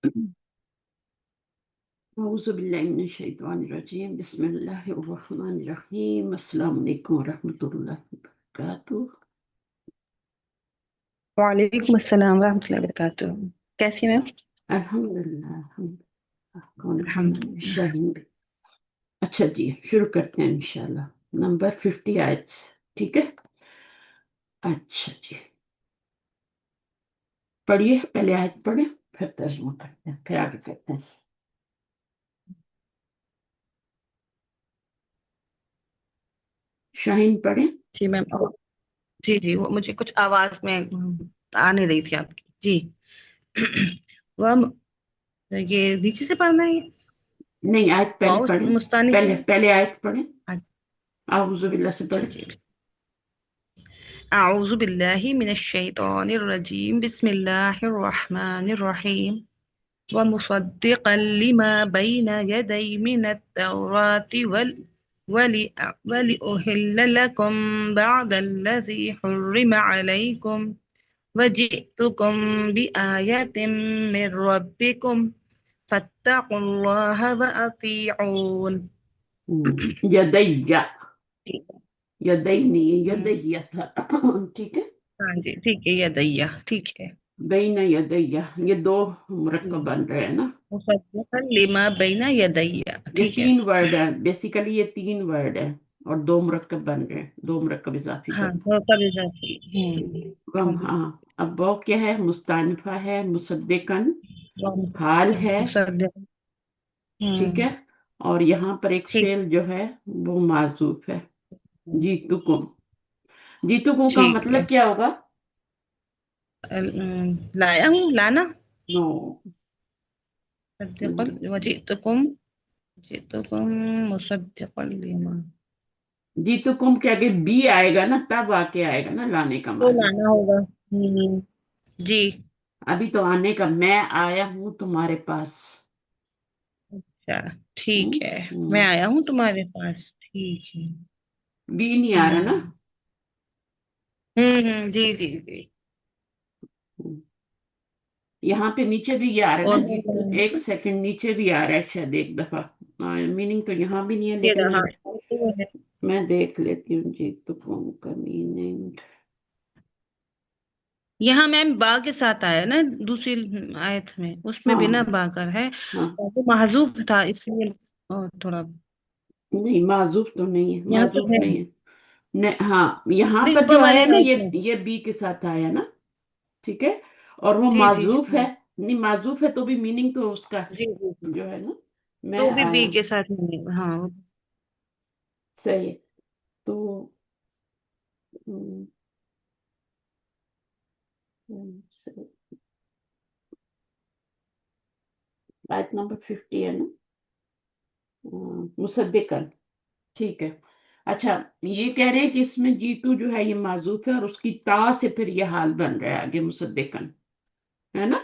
أعوذ بالله من الشيطان الرجيم بسم الله الرحمن الرحيم السلام عليكم ورحمة الله وبركاته. وعلیکم السلام ورحمۃ اللہ وبرکاتہ. کیسی ہیں؟ الحمد للہ الحمد للہ. کون الحمد للہ. شاہین بھی. اچھا جی شروع کرتے ہیں انشاءاللہ. نمبر 50 آیت. ٹھیک ہے. اچھا جی پڑھیے. پہلے آیت پڑھیں پھر ترجمہ کرتے ہیں پھر آگے کرتے ہیں. شاہین پڑھیں. جی میم. جی وہ مجھے کچھ آواز میں آ نہیں رہی تھی آپ کی. جی وہ یہ نیچے سے پڑھنا ہے. نہیں آیت پہلے واؤ پڑھیں. مستانی پہلے آیت پڑھیں. اچھا اعوذ باللہ سے پڑھیں. جی. اعوذ باللہ من الشیطان الرجیم بسم اللہ الرحمن الرحیم ومصدقا لما بين يدي من التوراة ولأحل لكم بعد الذي حرم عليكم وجئتكم بآية من ربكم فاتقوا الله وأطيعون. یدیہ یدینی یدیہ تھا. ٹھیک ہے. ہاں جی ٹھیک ہے. یدیہ ٹھیک ہے. بین یدیہ یہ دو مرکب بن رہے ہیں نا. مصدقا لما بين يدي یہ ٹھیک ہے. 3 ورڈ ہے بیسیکلی. یہ 3 ورڈ ہے اور 2 مرکب بن رہے ہیں. 2 مرکب اضافی ہاں کرتے وہ کبھی جاتی. ہیں. ہاں اب وہ کیا ہے؟ مستانفہ ہے. مصدقن حال ہے. مصدق. ٹھیک ہے. اور یہاں پر ایک ٹھیک فعل جو ہے وہ معذوف ہے. جیتکم. جیتکم کا ٹھیک ہے. مطلب کیا ہوگا؟ لایا ہوں لانا. نو. مصدقا جئتكم مصدقا لما. جیتکم کے آگے بی آئے گا نا تب آ کے آئے گا نا لانے کا تو معنی. لانا ہوگا. جی ابھی تو آنے کا. میں آیا ہوں تمہارے پاس. اچھا ٹھیک ہے. ہوں. میں آیا ہوں تمہارے پاس. ٹھیک ہے. بی نہیں آ رہا نا. جی جی جی. یہاں پہ نیچے بھی یہ آ رہا ہے اور نا. ایک سیکنڈ نیچے بھی آ رہا ہے شاید ایک دفعہ. میننگ تو یہاں بھی نہیں ہے یہ لیکن رہا ہے. میں دیکھ لیتی ہوں. جی تو کون کا میننگ. یہاں میم با کے ساتھ آیا نا دوسری آیت میں. اس میں ہاں بنا با کر ہے. ہاں وہ محذوف تھا اس لیے تھوڑا. نہیں معذوف تو نہیں ہے. یہاں پر معذوف ہے. نہیں ہے. ہاں یہاں پر اوپر جو والی آیا نا آیت میں. یہ بی کے ساتھ آیا نا. ٹھیک ہے. اور وہ جی جی معذوف ہے. نہیں معذوف ہے تو بھی میننگ تو اس کا جی جی. جو ہے نا میں تو بھی بی آیا. کے ساتھ نہیں. ہاں صحیح ہے. تو ہم، آیت نمبر 50 ہے نا. مصدقن. ٹھیک ہے. اچھا یہ کہہ رہے ہیں کہ اس میں جیتو جو ہے یہ معذوف ہے اور اس کی تا سے پھر یہ حال بن رہا ہے آگے مصدقن ہے نا.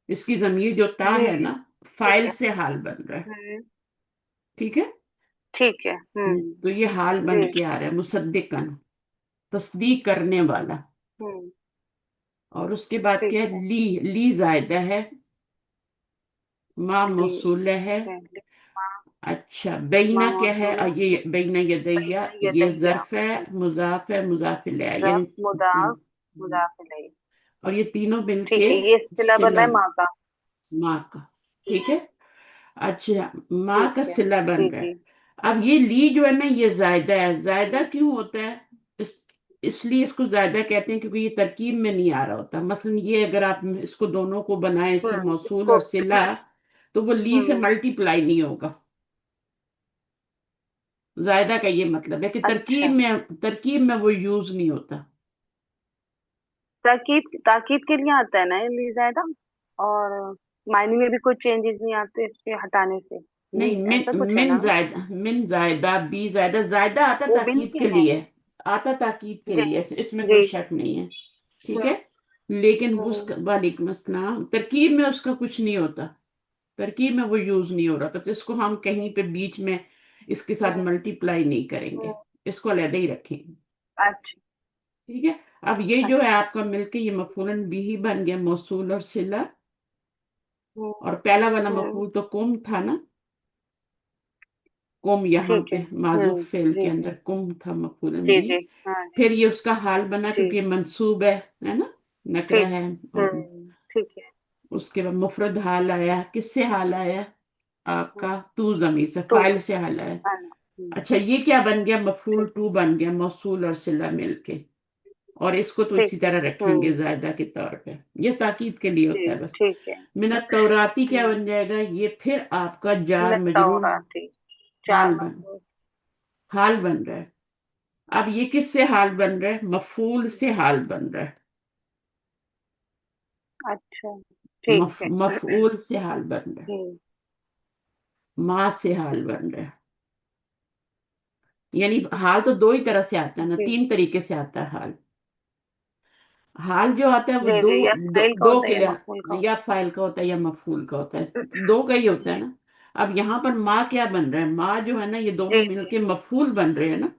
اس کی ضمیر جو تا جی ہے نا فائل سے حال بن رہا ہے. ٹھیک ہے. ٹھیک ہے. تو یہ حال بن کے آ رہا ہے مصدقن تصدیق کرنے والا. اور اس کے بعد کیا ہے؟ لی زائدہ ہے. ما موصول ہے. اچھا بینا کیا ہے؟ یہ بینا یدیہ یہ ظرف ہے. مضاف ہے. مضاف الیہ یعنی اور یہ تینوں مل کے صلہ ماں کا. ٹھیک ہے. اچھا ماں کا صلہ بن رہا ہے. اب یہ لی جو ہے نا یہ زائدہ ہے. زائدہ کیوں ہوتا ہے؟ اس لیے اس کو زائدہ کہتے ہیں کیونکہ یہ ترکیب میں نہیں آ رہا ہوتا. مثلا یہ اگر آپ اس کو دونوں کو بنائیں اس سے موصول اور صلہ تو وہ لی سے ملٹی پلائی نہیں ہوگا. زائدہ کا یہ مطلب ہے کہ ترکیب میں وہ یوز نہیں ہوتا. تاکید کے لیے آتا ہے نا یہ زائدہ. اور معنی میں بھی کوئی چینجز نہیں آتے اس کے ہٹانے سے. نہیں ایسا کچھ ہے نا. من زائدہ بی زائدہ. زائدہ آتا وہ بن تاکید کے کے ہے. لیے. آتا تاکید کے جی لیے. اس میں کوئی جی. شک نہیں ہے. ٹھیک ہے. لیکن اس کا وعلیکم السلام ترکیب میں اس کا کچھ نہیں ہوتا. ترکیب میں وہ یوز نہیں ہو رہا تو اس کو ہم کہیں پہ بیچ میں اس کے ساتھ ملٹی پلائی نہیں کریں گے. اس کو علیحدہ ہی رکھیں گے. اچھا ٹھیک ہے. اب یہ جو ہے آپ کا مل کے یہ مفعول بھی ہی بن گیا موصول اور صلہ. और पहला वाला हम्म, मफूल तो कुम था ना, कुम यहाँ ठीक पे है। माजूफ फेल के जी जी अंदर कुम था मफूल जी भी। जी। हाँ जी। फिर ये उसका हाल बना जी क्योंकि ये मंसूब है ना, नकरा ठीक। है। और ठीक है। उसके बाद मुफरद हाल आया, किससे हाल आया? हम्म, आपका तू जमीर से, तो फाइल से हाल आया। आना। अच्छा, ये क्या बन गया? मफूल ठीक। टू बन गया, मौसूल और सिला मिलके। और इसको तो ठीक इसी है। तरह रखेंगे जायदा के तौर पे, ये ताकीद के लिए होता जी है बस। ठीक है। मिनत तौराती क्या हम्म, बन जाएगा? ये फिर आपका जार मैं मजरूर तौराती चार हाल बन, मजदूर। हाल बन रहा है। अब ये किससे हाल बन रहा है? मफूल से हाल बन रहा है। अच्छा ठीक है। मफूल से हाल बन रहा है, हम्म, माँ से हाल बन रहा है। यानी हाल तो दो ही तरह से आता है ना, जी तीन तरीके से आता है हाल। हाल जो आता है वो जी दो, जी, या दो, फाइल का दो होता के है या मफूल का लिए, या फाइल का होता है या मफूल का होता है, दो का ही होता है जी ना। अब यहाँ पर माँ क्या बन रहा है? माँ जो है ना, ये दोनों जी जी। मिलके मफूल बन रहे हैं ना।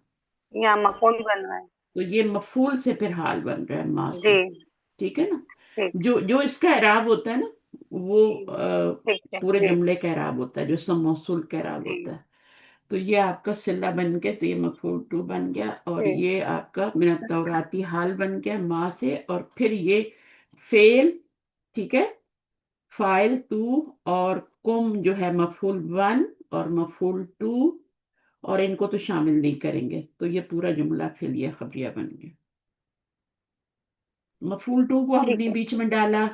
यहाँ मफूल बन रहा है। तो ये मफूल से फिर हाल बन रहा है माँ जी से। ठीक है ना। ठीक। जो जो इसका एराब होता है ना, वो ठीक है। पूरे जी जुमले का एराब होता है, जो सम मौसूल का एराब जी होता है। तो ये आपका सिला बन गया, तो ये मफूल टू बन गया, और जी ये आपका मिनत तौराती हाल बन गया माँ से, और फिर ये फेल। ठीक है, फाइल टू, और कुम जो है मफूल वन और मफूल टू, और इनको तो शामिल नहीं करेंगे, तो ये पूरा जुमला फिर ये खबरिया बन गया। मफूल टू को ठीक हमने है। बीच में डाला,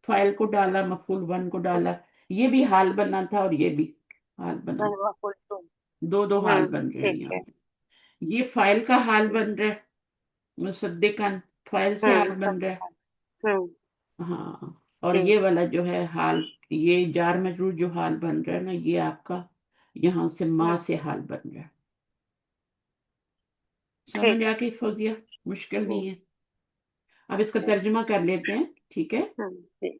फाइल को डाला, मफूल वन को डाला, ये भी हाल बना था और ये भी हाल बना। मफूल टू। दो दो हाल बन रहे हैं ठीक यहाँ है। पे। ये फाइल का हाल बन रहा है, मुसद्दिकन, फाइल से हाल सब। बन रहा है। हम्म। हाँ, और जी ये वाला जो है हाल, ये जार मजरूर जो हाल बन रहा है ना, ये आपका यहाँ से माँ से हाल बन रहा है। समझ ठीक आ है। गई फौजिया? मुश्किल नहीं हम्म, है। अब इसका ठीक। तर्जुमा कर लेते हैं, ठीक है। जी।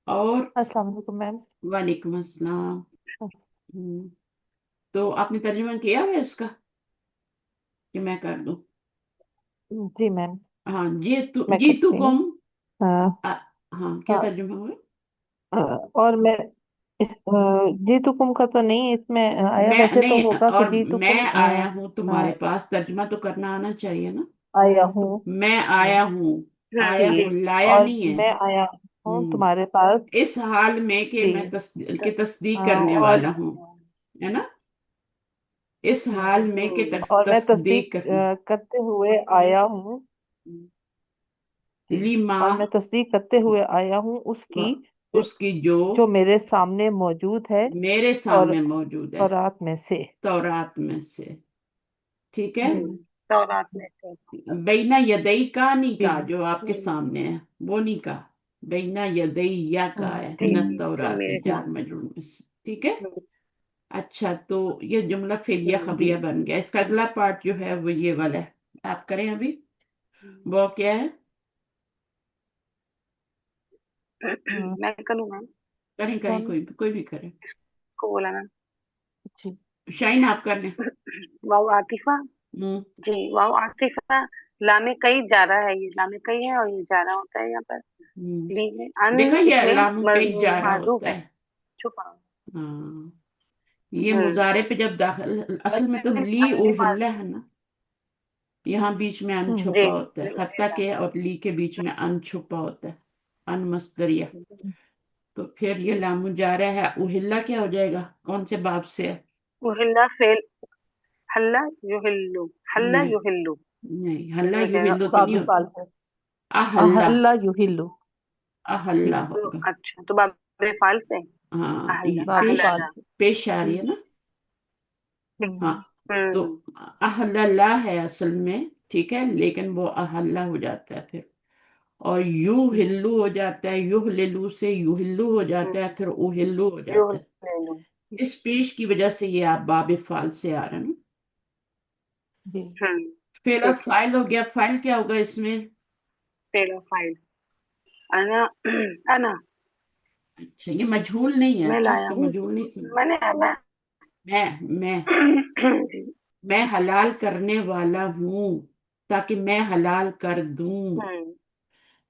और अस्सलाम वालेकुम मैम। वालेकुम अस्सलाम। हम्म, तो आपने तर्जुमा किया है इसका कि मैं कर दूं? जी मैम, हाँ, मैं जी तू करती हूँ। कौन? हाँ हाँ, क्या हाँ। तर्जुमा हुआ? और मैं इस जी तुकुम का तो नहीं इसमें आया, मैं वैसे तो नहीं, होगा कि और जी मैं तुकुम आया हूँ तुम्हारे पास, तर्जुमा तो करना आना चाहिए ना। आया हूँ। मैं आया हूँ, आया जी, हूँ, लाया और नहीं है। मैं आया हूँ हम्म, तुम्हारे पास। इस हाल में कि जी। मैं की तस्दीक हाँ, करने और वाला हूँ, है ना। इस हाल में कि और मैं तस्दीक तस्दीक करने। करते हुए आया हूँ। जी, लीमा, और मैं तस्दीक करते हुए आया हूँ उसकी उसकी जो जो मेरे सामने मौजूद है, मेरे और सामने मौजूद है, औरात में से। तौरात में से। ठीक है। जी तौरात में से। बैना यदई का नहीं जी का, जो आपके सामने है वो नहीं का। बैना यदई या का है, जी मिनत जो तौराती मेरे जार सामने। मजरूर में से। ठीक है। हम्म, अच्छा, तो ये जुमला फेलिया हम्म, खबरिया बन गया। इसका अगला पार्ट जो है वो ये वाला है, आप करें अभी। वो क्या है? मैं करूँ मैम? करें करें, कौन? कोई भी करे। को बोला ना। जी शाइन आप कर लें। वाव आतिफा। हम्म जी वाव आतिफा। लामे कई जा रहा है, ये लामे कई है और ये जा रहा होता है यहाँ पर। हम्म ली है अन। देखा, ये इसमें लाम कई जा रहा माजूफ होता है। है। छुपा। हाँ, ये हम्म। मुजारे पे जब दाखिल, असल में तो ली अन्य उहिल्ला है ना, यहाँ बीच में अन जी छुपा होता है, हत्ता के और ली के बीच में अन छुपा होता है, अन मस्दरिया। तो फिर ये लामु जा रहा है, उहिल्ला क्या हो जाएगा? कौन से बाब से है? उहिल्ला फेल। हल्ला युहिल्लु। हल्ला नहीं, युहिल्लु। नहीं, हल्ला हो जाएगा युहिल्लु तो नहीं बाबी होता। फाल से। अहल्ला, अहल्ला युहिल्लु। अहल्ला ठीक, तो होगा। अच्छा, तो बाबरे फाल से। हाँ, अहल्ला ये बाबी पेश, फाल अहल्ला। से। पेश आ रही है ना। हाँ, हम्म तो हम्म अहल्ला है असल में, ठीक है, लेकिन वो अहल्ला हो जाता है फिर। और यू हिल्लू हो जाता है, युह लिलू से यूहिल्लू हो जाता है, हम्म, फिर उहिल्लू हो यो जाता है। ले लूं। इस पेश की वजह से ये आप बाब फाल से आ रहे हैं ना। जी फिर अब ठीक है। फाइल हो गया, फाइल क्या होगा इसमें? पेड़ो फाइल। अना। अना। अच्छा, ये मजहूल नहीं है, मैं अच्छा, लाया इसको हूँ। मजहूल नहीं समझ। मैंने मैं मैं जी। मैं हलाल करने वाला हूँ, ताकि मैं हलाल कर दूं,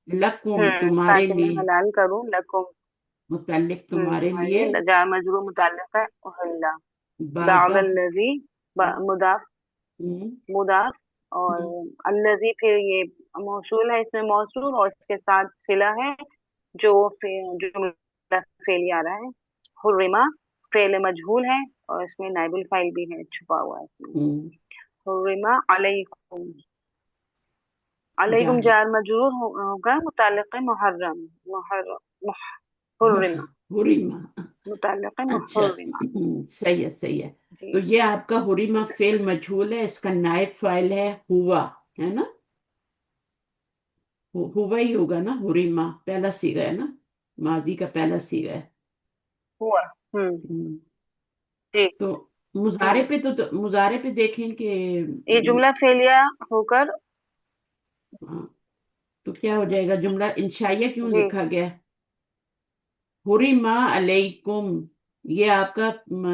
लकुम तुम्हारे ताकि मैं लिए। हलाल करूं लकुम। मुतल्लिक तुम्हारे लिए, ये जार मजरूर मुतल्लिक है उहिल्ला, बादा, बादल्लज़ी मुदाफ हम्म, मुदाफ, और अल्लज़ी फिर ये मौसूल है, इसमें मौसूल और इसके साथ सिला है जो जुमला फेली आ रहा है। हुर्रिमा फेल मजहूल है और इसमें नाइबुल फाइल भी है, छुपा हुआ है इसमें। हम्म, हुर्रिमा अलैकुम, अलैकुम जान, जार मजरूर होगा मुतल्लिक़ मुहर्रम, मुहर्रम हुर्रिमा, हुरिमा। मुतल्लिक़ अच्छा, मुहर्रिमा। सही है, सही है। जी तो ये आपका हुरिमा फेल मजहूल है, इसका नाइब फाइल है हुआ, है ना? हुआ ही होगा ना, हुरिमा पहला सीगा है ना, माजी का पहला सीगा है। हुआ। हम्म, जी। तो मुजारे हम्म पे तो मुजारे पे देखें कि ये जुमला फेलिया होकर, हाँ, तो क्या हो जाएगा, जुमला इंशाइया क्यों जी लिखा गया है? हुरिमा अलैकुम, ये आपका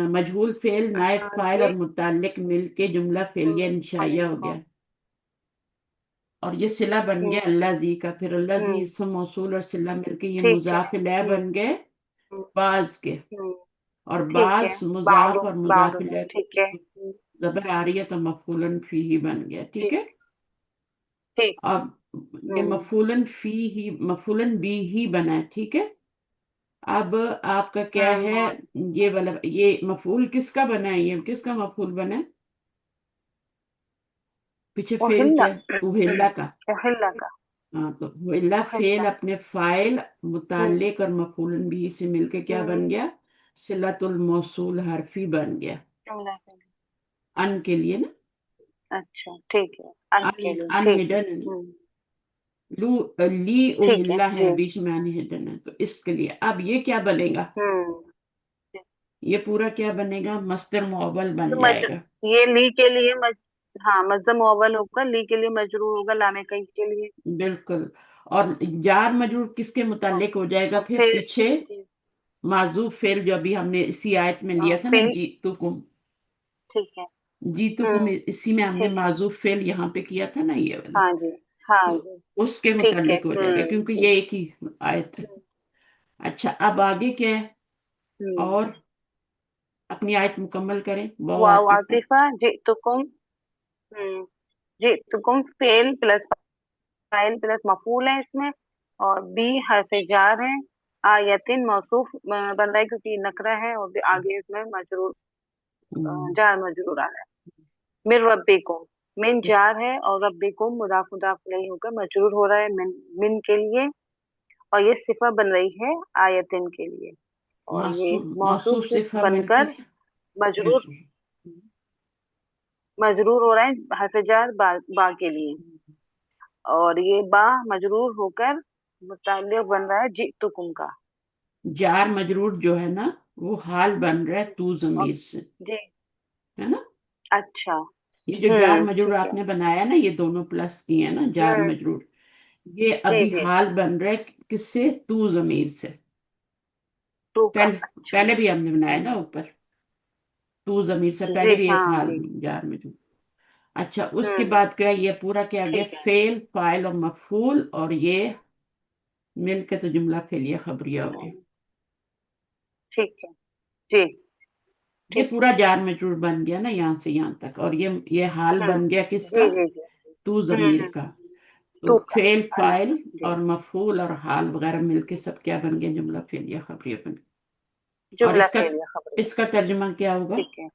मजहूल फेल नायब हाँ फाइल जी। और मुताल्लिक मिलके जुमला फेलिया इंशाइया हो गया, अलैकुम। और ये सिला बन गया हम्म अल्लाह जी का। फिर अल्लाह जी हम्म इसम मौसूल और सिला मिलके ये ठीक है। मुजाफ इलैह बन गए हम्म बाज के, हम्म, और ठीक है। बाज बादो मुजाफ और बादो मुजाफ इलैह ठीक है। जबर आ रही है तो मफूलन फी ही बन गया, ठीक ठीक है। ठीक। अब ये हम्म मफूलन बी ही बना है, ठीक है। अब आपका क्या है, और ये वाला, ये मफूल किसका बना है, ये किसका मफूल बना है? पीछे फेल ओहिल्ला, क्या है? उहिल्ला का। ओहिल्ला का, हाँ, तो उहिल्ला फेल ओहिल्ला। अपने फाइल हम्म मुताल्लिक और मफूलन भी से मिलके क्या हम्म बन गया, सिलतुल मौसूल हरफी बन गया, जुमला फेलिया। अन के लिए ना, अच्छा ठीक है, अंत अन के लिए ठीक है। अनहिडन, लू ली ठीक है उहिल्ला है, जी। बीच में अनहिडन है, तो इसके लिए अब ये क्या बनेगा, हम्म ये पूरा क्या बनेगा, मस्दर मुअव्वल बन तो जाएगा। ये ली के लिए हाँ मज्जा मुअव्वल होगा, ली के लिए मजरूर होगा, लामे कई के लिए। बिल्कुल। और जार मजरूर किसके और, मुतालिक हो जाएगा, और फिर फिर पीछे माजूफ फेल जो अभी हमने इसी आयत में लिया था ना, फेल, जीतुकुम, ठीक है। जीतुकुम हम्म इसी में हमने ठीक है। माजूफ फेल यहाँ पे किया था ना, ये वाला। हाँ जी हाँ तो जी। उसके ठीक है। मुतालिक हो जाएगा क्योंकि जी। ये एक ही आयत है। अच्छा, अब आगे क्या है, हम्म और अपनी आयत मुकम्मल करें, वाव वाव आतिफा। आतिफा जितुकुम। हम्म जितुकुम फेल प्लस फाइल प्लस मफूल है इसमें, और बी हर्फ जार है, आयतिन मौसूफ बन रहा है क्योंकि नकरा है, और आगे इसमें मजरूर, हम्म, जार मजरूर आ रहा है। मिन रब्बिकुम, मिन जार है और रब्बिकुम मुदाफ मुदाफ इलैहि होकर मजरूर हो रहा है मिन के लिए, और ये सिफा बन रही है आयतिन के लिए, और ये मौसूफ मौसूफ सिफा मिलके बनकर मजरूर, मजरूर। मजरूर हो रहा है हर्फ बा के लिए, और ये बा मजरूर होकर मुताल्लिक बन रहा है जितुकुम का। जार मजरूर जो है ना, वो हाल बन रहा है तू और जमीर से, जी है ना। अच्छा। ये जो जार मजरूर ठीक है। आपने बनाया ना, ये दोनों प्लस किए हैं ना, जार हम्म मजरूर, ये जी अभी जी। हाल बन रहा है किससे, तू जमीर से। टू का, पहले अच्छा। पहले भी हमने बनाया ना ऊपर, तू जमीर से पहले जी भी एक हाँ हाल जी। जार मजरूर। अच्छा, उसके हम्म बाद क्या है, ये पूरा क्या आ गया, ठीक है। फेल फाइल और मफूल, और ये मिलके तो जुमला फेलिया खबरिया हो गया। हम्म, ठीक है जी। ये ठीक है। पूरा जार मजरूर बन गया ना, यहाँ से यहाँ तक, और ये हाल बन गया किसका, जी जी जी। तू जमीर हम्म का। तो टू का, फेल फाइल अच्छा जी। और मफूल और हाल वगैरह मिलके सब क्या बन गया, जुमला फेलिया खबरिया बन गया। और जुमला इसका फेलिया खबर। इसका तर्जुमा क्या होगा, ठीक है।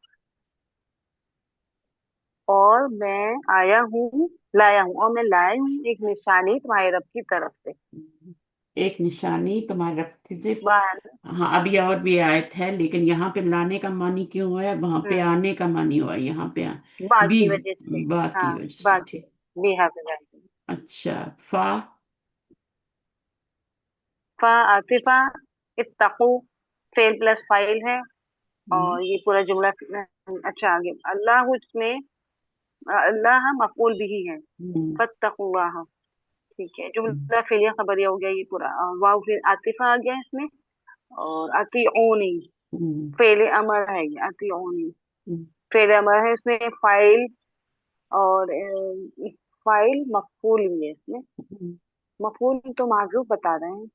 और मैं आया हूँ, लाया हूँ, और मैं लाया हूँ एक निशानी तुम्हारे रब की तरफ से। एक निशानी तुम्हारे रखती थी। बाहर। हाँ, अभी और भी आयत है, लेकिन यहाँ पे लाने का मानी क्यों हुआ है, वहां पे हम्म आने का मानी हुआ है, यहाँ पे बाग भी की वजह से। बा हाँ की वजह से, बाग की, ठीक। बिहा पे जाके। अच्छा, फा, फा आतिफा, इत्तकू फेल प्लस फाइल है, हम्म, और ये पूरा जुमला। अच्छा आगे अल्लाह, इसमें अल्लाह मफूल भी है, हम्म, फत्तकुल्लाह, ठीक है। जुमला फेलिया खबरिया हो गया ये पूरा, और वाव फिर आतिफा आ गया इसमें, और अतीऊनी हम्म, फेल अमर है, ये अतीऊनी हम्म, फेल अमर है इसमें, फाइल और फाइल मफूल भी है इसमें। हम्म, मफूल तो माजूफ बता रहे हैं,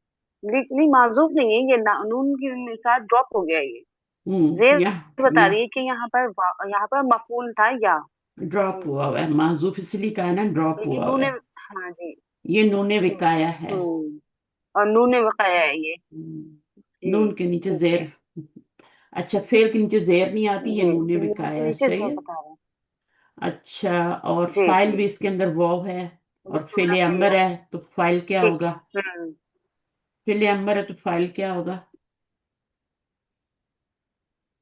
नहीं माजूफ नहीं है ये, नून के साथ ड्रॉप हो गया ये। जेर बता रही है कि यहाँ पर मफूल था या ड्रॉप हुआ हुआ है, माजूफ इसलिए कहा ना, ड्रॉप ये हुआ हुआ नूने, है, हाँ जी। ये नूने विकाया है। और नूने वकाया है ये। जी नून के नीचे ठीक है। जेर। अच्छा, फेल के नीचे जेर नहीं आती, ये ये नूने नून विकाया के है, नीचे सही से है। बता रहे हैं। अच्छा, और जी फाइल जी। भी इसके अंदर वाव है, और बिस्मिल्लाह फेले से अंबर लिया। है, तो फाइल क्या ठीक होगा? है। फेले अंबर है तो फाइल क्या होगा?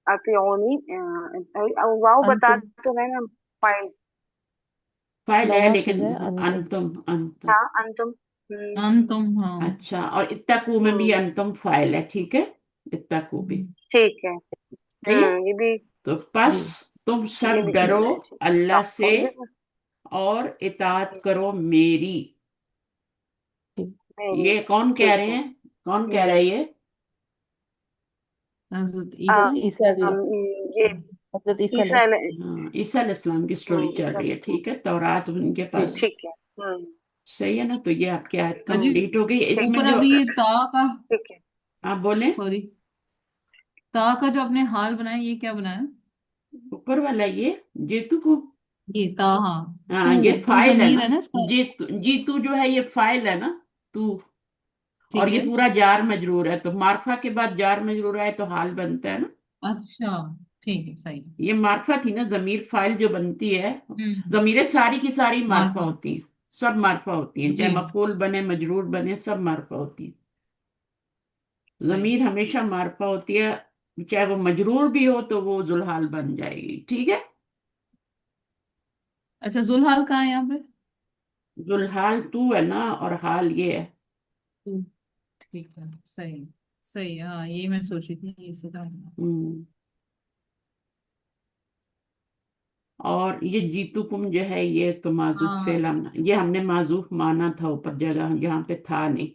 अतियोनी वाव बता अंतुम। तो रहे ना। फाइल फाइल है लेकिन नवाफिज है अंतुम। अंतुम, अंतुम। था अंतुम। अंतुम, हाँ। अच्छा, और इत्तकू में भी हम्म, अंतुम फाइल है, ठीक है, इत्तकू भी ठीक है। सही है। ये भी, तो बस जी तुम ये सब भी डरो जुमला है जी। अल्लाह से, और और इताअत करो मेरी। जी। मेरी, ये कौन कह ठीक रहे है। हैं? कौन कह रहा है ये? हजरत आ, ईसा। ईसा ये हजरत ईसा ईसा हाँ, ईसा अलैहिस्सलाम की स्टोरी चल ईसा रही है, अलैहिस्सलाम। ठीक है, तौरात उनके जी पास। ठीक है। सही है ना, तो ये आपकी आयत अभी कंप्लीट हो गई ठीक इसमें ऊपर है। जो। अभी ये ता का, ठीक है। आप बोले। सॉरी, ता का जो आपने हाल बनाया, ये क्या बनाया? ऊपर वाला ये जीतू को। ये ता, हाँ। हाँ, ये तू फाइल है जमीर ना। है ना इसका? जीतू, जीतू जो है ये फाइल है ना, तू। और ठीक ये है। पूरा जार मजरूर है, तो मार्फा के बाद जार मजरूर है तो हाल बनता है ना। अच्छा, ठीक है, सही। ये मार्फा थी ना, जमीर फाइल जो बनती है। हम्म। जमीरें सारी की सारी मार्फा मार्फा। होती हैं, सब मार्फा होती हैं, चाहे जी, मफूल बने मजरूर बने, सब मार्फा होती है। सही। जमीर हमेशा मार्फा होती है, चाहे वो मजरूर भी हो तो वो जुल्हाल बन जाएगी, ठीक है। अच्छा, जुल्हाल कहाँ है यहाँ पे? जुल्हाल तू है ना, और हाल ये है। तू। ठीक है, सही। सही, हाँ, ये मैं सोची थी, इसे कहा। हम्म। और ये जीतू कुम जो है, ये तो माजूफ हाँ। फेल ये हमने माजूफ माना था ऊपर जगह जहाँ पे था नहीं।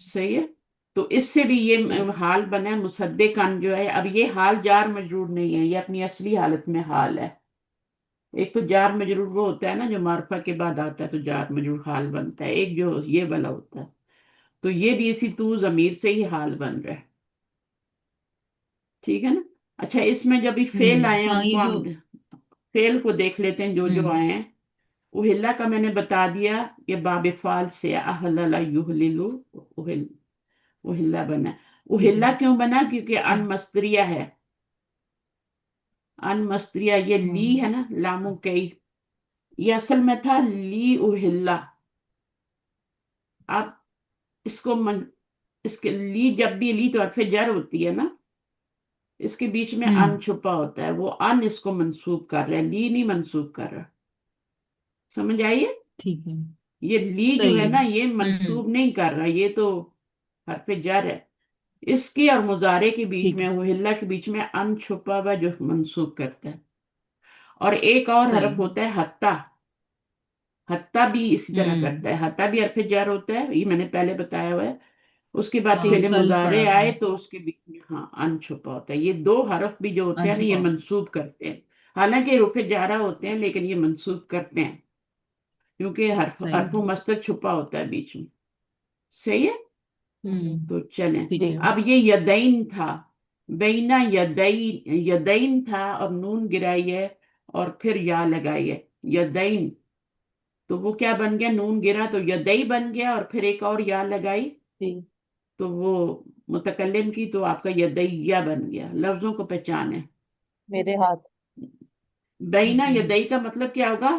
सही है। तो इससे भी ये ठीक। हाल बना है, मुसद्दिकान जो है, अब ये हाल जार मजरूर नहीं है, ये अपनी असली हालत में हाल है। एक तो जार मजरूर वो होता है ना जो मार्फा के बाद आता है तो जार मजरूर हाल बनता है, एक जो ये वाला होता है। तो ये भी इसी तू जमीर से ही हाल बन रहा है, ठीक है ना। अच्छा, इसमें जब भी फेल आए हैं हाँ, उनको ये जो। हम फेल को देख लेते हैं, जो हम्म। आए हैं। उहिल्ला का मैंने बता दिया, ये बाब फाल से अहलला युहलिलु, उहिल, उहिल्ला बना। ठीक है। उहिल्ला क्यों बना? क्योंकि अन ठीक। मस्तरिया है। अन मस्तरिया, ये ली हम्म। है ना, लामो कई, ये असल में था ली उहिल्ला। आप इसको इसके ली, जब भी ली तो हरफ जर होती है ना, इसके बीच में अन हम्म। छुपा होता है, वो अन इसको मंसूब कर रहा है, ली नहीं मंसूब कर रहा। समझ आइए। ठीक है, ये ली जो सही है है। ना, ये मंसूब नहीं कर रहा, ये तो हरफ जर है। इसके और मुजारे के बीच ठीक में, है, हुहिल्ला के बीच में अन छुपा हुआ जो मंसूब करता है। और एक और सही। हरफ होता है हत्ता। हत्ता भी इसी तरह हम्म। करता है, हत्ता भी हरफ जार होता है, ये मैंने पहले बताया हुआ है। उसके बाद हाँ, पहले कल मुजारे पढ़ा था। आए तो उसके बीच में हाँ अन छुपा होता है। ये दो हरफ भी जो होते हैं ना, ये अनछुपा। मंसूब करते हैं। हालांकि रुफे जारा होते हैं लेकिन ये मंसूब करते हैं, क्योंकि हरफ सही हरफो है। मस्तक छुपा होता है बीच में। सही है। तो चलें। ठीक जी। है। अब ये यदैन था, बैना यदैन, यदैन था और नून गिराई है, और फिर या लगाई है, यदैन। तो वो क्या बन गया? नून गिरा तो यदई बन गया, और फिर एक और या लगाई जी। तो वो मुतकल्लिम की, तो आपका यदैया बन गया। लफ्जों को पहचाने। मेरे हाथ। बैना हम्म। यदई का मतलब क्या होगा?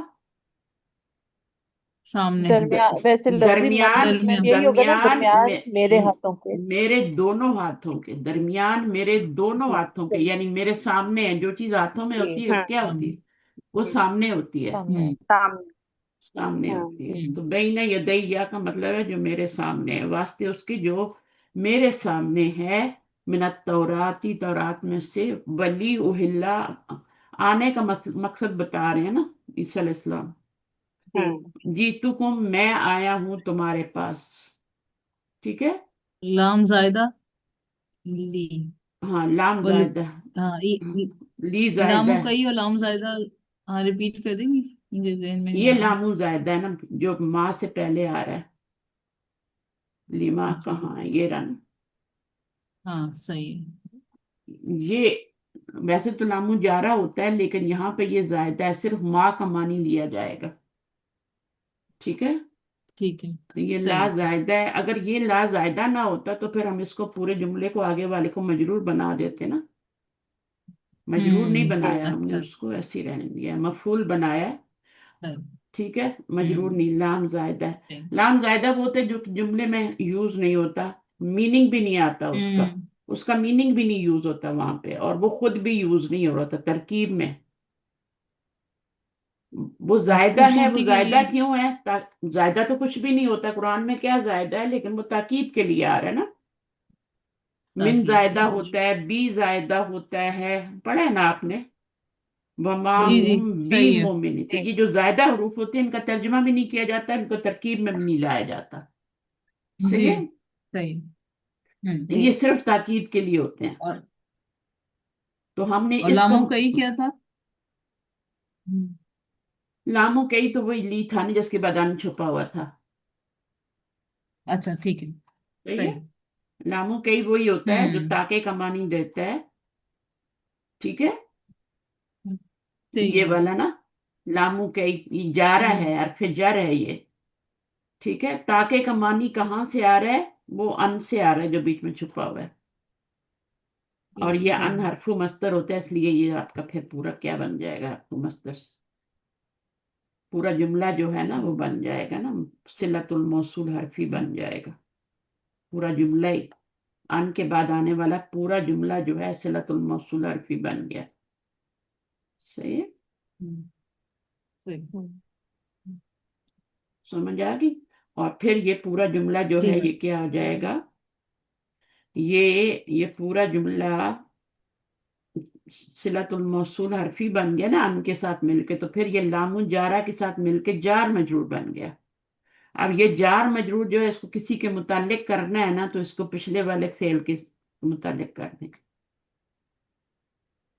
सामने। दरमियान, वैसे लफ्जी दरमियान, मतलब दरमियान। यही होगा ना, दरमियान दरमियान में, मेरे हाथों के। मेरे दोनों हाथों के दरमियान, मेरे दोनों हाँ हाथों के, चलिए। यानी मेरे सामने है। जो चीज हाथों में जी। होती है वो क्या होती सामने। है? वो सामने होती है, सामने। हम्म। सामने। सामने होती है। जी। तो हम्म। बैना यदैया का मतलब है जो मेरे सामने है, वास्ते उसके जो मेरे सामने है। मिनत तौराती, तौरात में से, वली उहिल्ला, आने का मकसद बता रहे हैं ना ईसा अलैहिस्सलाम। जी। जीतुकुम, मैं आया हूं तुम्हारे पास, ठीक है। लाम जायदा। ली। हाँ, लाम बोले। जायदा। हाँ, ली जायदा लामो है। कई और लाम जायदा। हाँ, रिपीट कर देंगी, मुझे ज़हन में नहीं ये आ रहा। लामू जायदा है ना, जो माँ से पहले आ रहा है। लिमा जी कहाँ है, ये रन। हाँ सही है। ये वैसे तो लामू जारा होता है, लेकिन यहाँ पे ये जायदा है, सिर्फ माँ का मानी लिया जाएगा। ठीक है, ठीक है तो ये ला सही। जायदा है। अगर ये ला जायदा ना होता तो फिर हम इसको पूरे जुमले को आगे वाले को मजरूर बना देते ना। मजरूर नहीं बनाया हमने, अच्छा उसको ऐसे ही रहने दिया, मफूल बनाया। सही। ठीक है, मजरूर हम्म नहीं, लाम जायदा है। सही। लाम जायदा वो होते हैं जो जुमले में यूज नहीं होता, मीनिंग भी नहीं आता उसका, हम्म उसका मीनिंग भी नहीं यूज होता वहां पे, और वो खुद भी यूज नहीं हो रहा था तरकीब में। वो जायदा है, वो खूबसूरती के जायदा लिए। क्यों है? जायदा तो कुछ भी नहीं होता कुरान में, क्या जायदा है, लेकिन वो ताकीद के लिए आ रहा है ना। मिन ताकीद के जायदा लिए जी। होता है, बी जायदा होता है, पढ़ा है ना आपने, वमा जी जी हुम बी सही है। मोमिन। तो ये जो जायदा हरूफ होते हैं, इनका तर्जुमा भी नहीं किया जाता, इनको तरकीब में भी नहीं लाया जाता। सही जी है, सही। ये सिर्फ ताकीद के लिए होते हैं। और तो हमने इसको, लामो कई क्या था? हम्म, लामो कई तो वही ली था नहीं जिसके बाद अन छुपा हुआ था। अच्छा ठीक है सही है, सही। लामो कई वही होता है जो हम्म ताके का मानी देता है। ठीक है, ठीक ये है। वाला ना, लामू कई, ये जा रहा हम्म है और फिर जर है ये। ठीक है, ताके का मानी कहाँ से आ रहा है? वो अन से आ रहा है जो बीच में छुपा हुआ है। और ये सही। अन हरफू मस्तर होता है, इसलिए ये आपका फिर पूरा क्या बन जाएगा, हरफू मस्तर। पूरा जुमला जो है ना वो सही। बन जाएगा ना, सिलतुल मौसूल हरफी बन जाएगा पूरा जुमला ही। अन के बाद आने वाला पूरा जुमला जो है सिलतुल मौसूल हरफी बन गया। सही है, हम्म, सही। समझ आ गई। और फिर ये पूरा जुमला जो है ठीक ये क्या हो जाएगा, ये पूरा जुमला सिलतुल मौसूल हरफी बन गया ना अन के साथ मिलके, तो फिर ये लामुन जारा के साथ मिलके जार मजरूर बन गया। अब ये जार मजरूर जो है, इसको किसी के मुतालिक करना है ना, तो इसको पिछले वाले फेल के मुतालिक कर दें।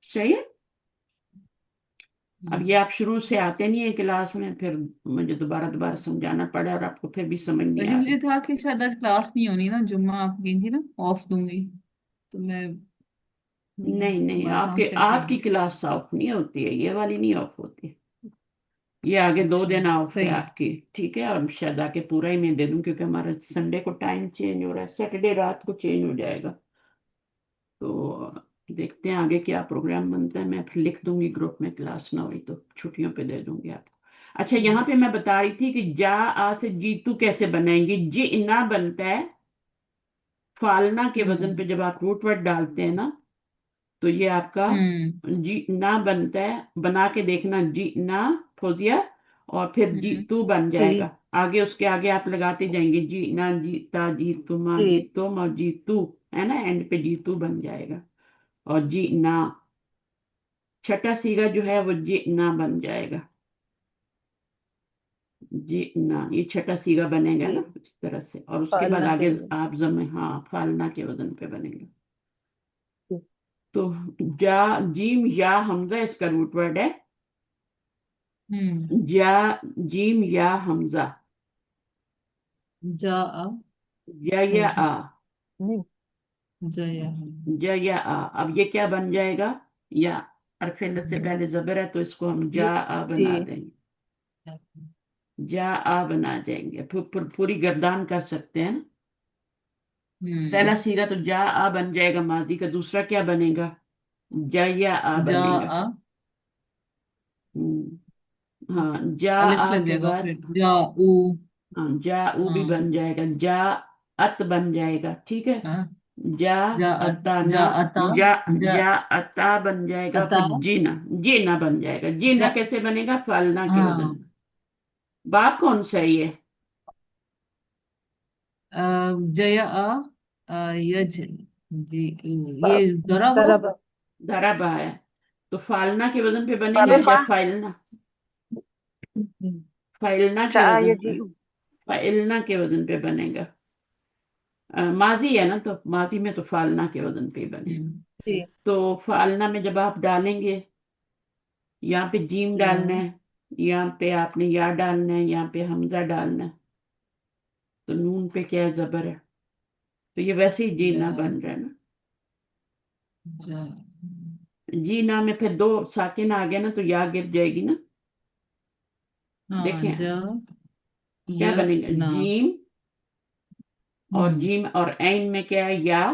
सही है। अब ये आप शुरू से आते नहीं है क्लास में, फिर मुझे दोबारा दोबारा समझाना पड़ा और आपको फिर भी समझ नहीं वैसे आ मुझे रही। था कि शायद आज क्लास नहीं होनी ना, जुम्मा आप गई थी ना, ऑफ दूंगी तो मैं नहीं नहीं, बाय आपके चांस चेक कर आपकी लूँ। क्लास ऑफ नहीं होती है, ये वाली नहीं ऑफ होती। ये आगे दो अच्छा दिन ऑफ है सही है। आपकी। ठीक है, और शायद आके पूरा ही मैं दे दूं, क्योंकि हमारा संडे को टाइम चेंज हो रहा है, सैटरडे रात को चेंज हो जाएगा। तो देखते हैं आगे क्या प्रोग्राम बनता है, मैं फिर लिख दूंगी ग्रुप में, क्लास ना हुई तो छुट्टियों पे दे दूंगी आपको। अच्छा, यहाँ पे मैं बता रही थी कि जा आ से जीतू कैसे बनाएंगे। जी ना बनता है फालना के वजन पे, हम्म जब आप रूट वर्ड डालते हैं ना, तो ये आपका हम्म जी ना बनता है। बना के देखना, जी ना फौजिया, और फिर जी हम्म तू बन जाएगा। आगे उसके आगे आप लगाते जाएंगे, जी ना जीता जी तुमा जी तुम और जी तू, है ना, एंड पे जी तू बन जाएगा। और जी ना, छठा सीगा जो है वो जी ना बन जाएगा। जी ना, ये छठा सीगा बनेगा ना इस तरह से, और उसके बाद आगे आप जमे, हाँ फालना के वजन पे बनेगा। तो जा, जीम या हमजा इसका रूट वर्ड है। हम्म जा, जीम या हमजा, जा आ या आ, जया या आ। अब ये क्या बन जाएगा, या, और फिर से पहले जबर है तो इसको हम जा आ बना देंगे, जा आ बना देंगे, पूरी गर्दान कर सकते हैं ना। पहला हम्म सीगा तो जा आ बन जाएगा माजी का, दूसरा क्या बनेगा, जा या आ जा बनेगा। आ हम्म, हाँ, जा अलिफ आ लग के जाएगा बाद, फिर जा ऊ। हाँ जा ऊ भी हाँ बन जाएगा, जा अत बन जाएगा। ठीक है, हाँ जा अता ना, जा अता जा, जा जा अता बन जाएगा, अता फिर जीना, जीना बन जाएगा। जीना जा कैसे बनेगा, फालना के वजन। हाँ बाप कौन सा है ये, जया यज जी ये जरा वो धरा बा है, तो फालना के वजन पे बनेगा या फाइलना, फाइलना के वजन पे, फाइलना के वजन पे बनेगा। माजी है ना, तो माजी में तो फालना के वजन पे ही बनेगा। हम्म तो फालना में जब आप डालेंगे, यहाँ पे जीम डालना है, यहाँ पे आपने या डालना है, यहाँ पे हमजा डालना है। तो नून पे क्या है, जबर है, तो ये वैसे ही जीना ज- बन रहा है ना। ज- जीना में फिर 2 साकिन आ गया ना तो या गिर जाएगी ना। हाँ, देखें क्या य बनेगा, ना। जीम, और हम्म जीम और ऐन में क्या है, या,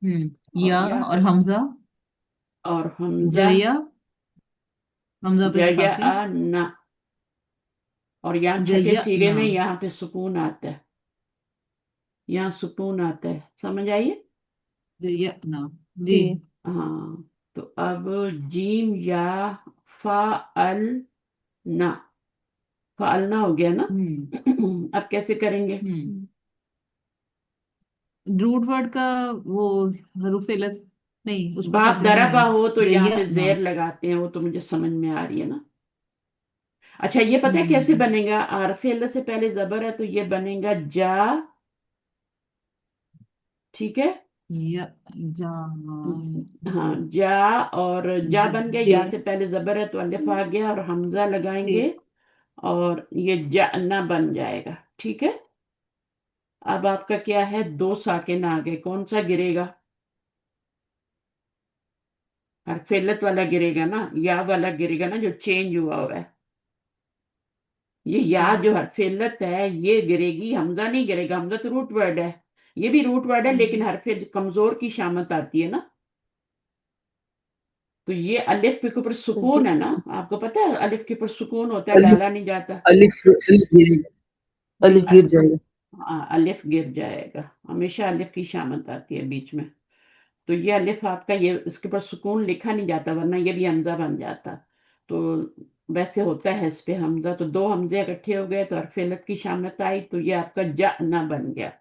और या या और का, हमजा, और हमजा, जया, हमजा पे जया साकिन, ना, और यहाँ छठे जया सीरे ना। में यहाँ पे सुकून आता है, यहाँ सुकून आता है, समझ आइए। जया ना। जी। जी। हाँ, तो अब जीम या फा अल ना, फालना हो गया ना। हम्म अब कैसे करेंगे, हम्म रूट वर्ड का वो हरूफ इलत, नहीं उसको बाप सफर नहीं दरबा है। हो तो यहाँ जया पे ना। जेर लगाते हैं, वो तो मुझे समझ में आ रही है ना। अच्छा, ये पता है कैसे हम्म बनेगा, हरफ इल्लत से पहले जबर है तो ये बनेगा जा, ठीक है। या जा। हाँ, जा, और जा जा। बन गया, जी। या से पहले जबर है तो अलिफ आ गया, और हमजा जी। लगाएंगे, और ये जन्ना बन जाएगा, ठीक है। अब आपका क्या है, 2 साकिन आ गए, कौन सा गिरेगा, हरफ इल्लत वाला गिरेगा ना, या वाला गिरेगा ना, जो चेंज हुआ है। ये या जी। जो हरफ इल्लत है ये गिरेगी, हमजा नहीं गिरेगा, हमजा तो रूट वर्ड है, ये भी रूट वर्ड है लेकिन हम्म, हरफ कमजोर की शामत आती है ना। तो ये अलिफ के ऊपर जी। सुकून है ना, आपको पता है अलिफ के ऊपर सुकून होता है, अलिफ डाला नहीं जाता। अलिफ अलिफ गिरेगा, अलिफ गिर जाएगा। हाँ, अलिफ गिर जाएगा, हमेशा अलिफ की शामत आती है बीच में। तो ये अलिफ आपका, ये इसके ऊपर सुकून लिखा नहीं जाता, वरना ये भी हमजा बन जाता। तो वैसे होता है इस पे हमजा, तो 2 हमजे इकट्ठे हो गए तो हरफ इल्लत की शामत आई, तो ये आपका जअना बन गया।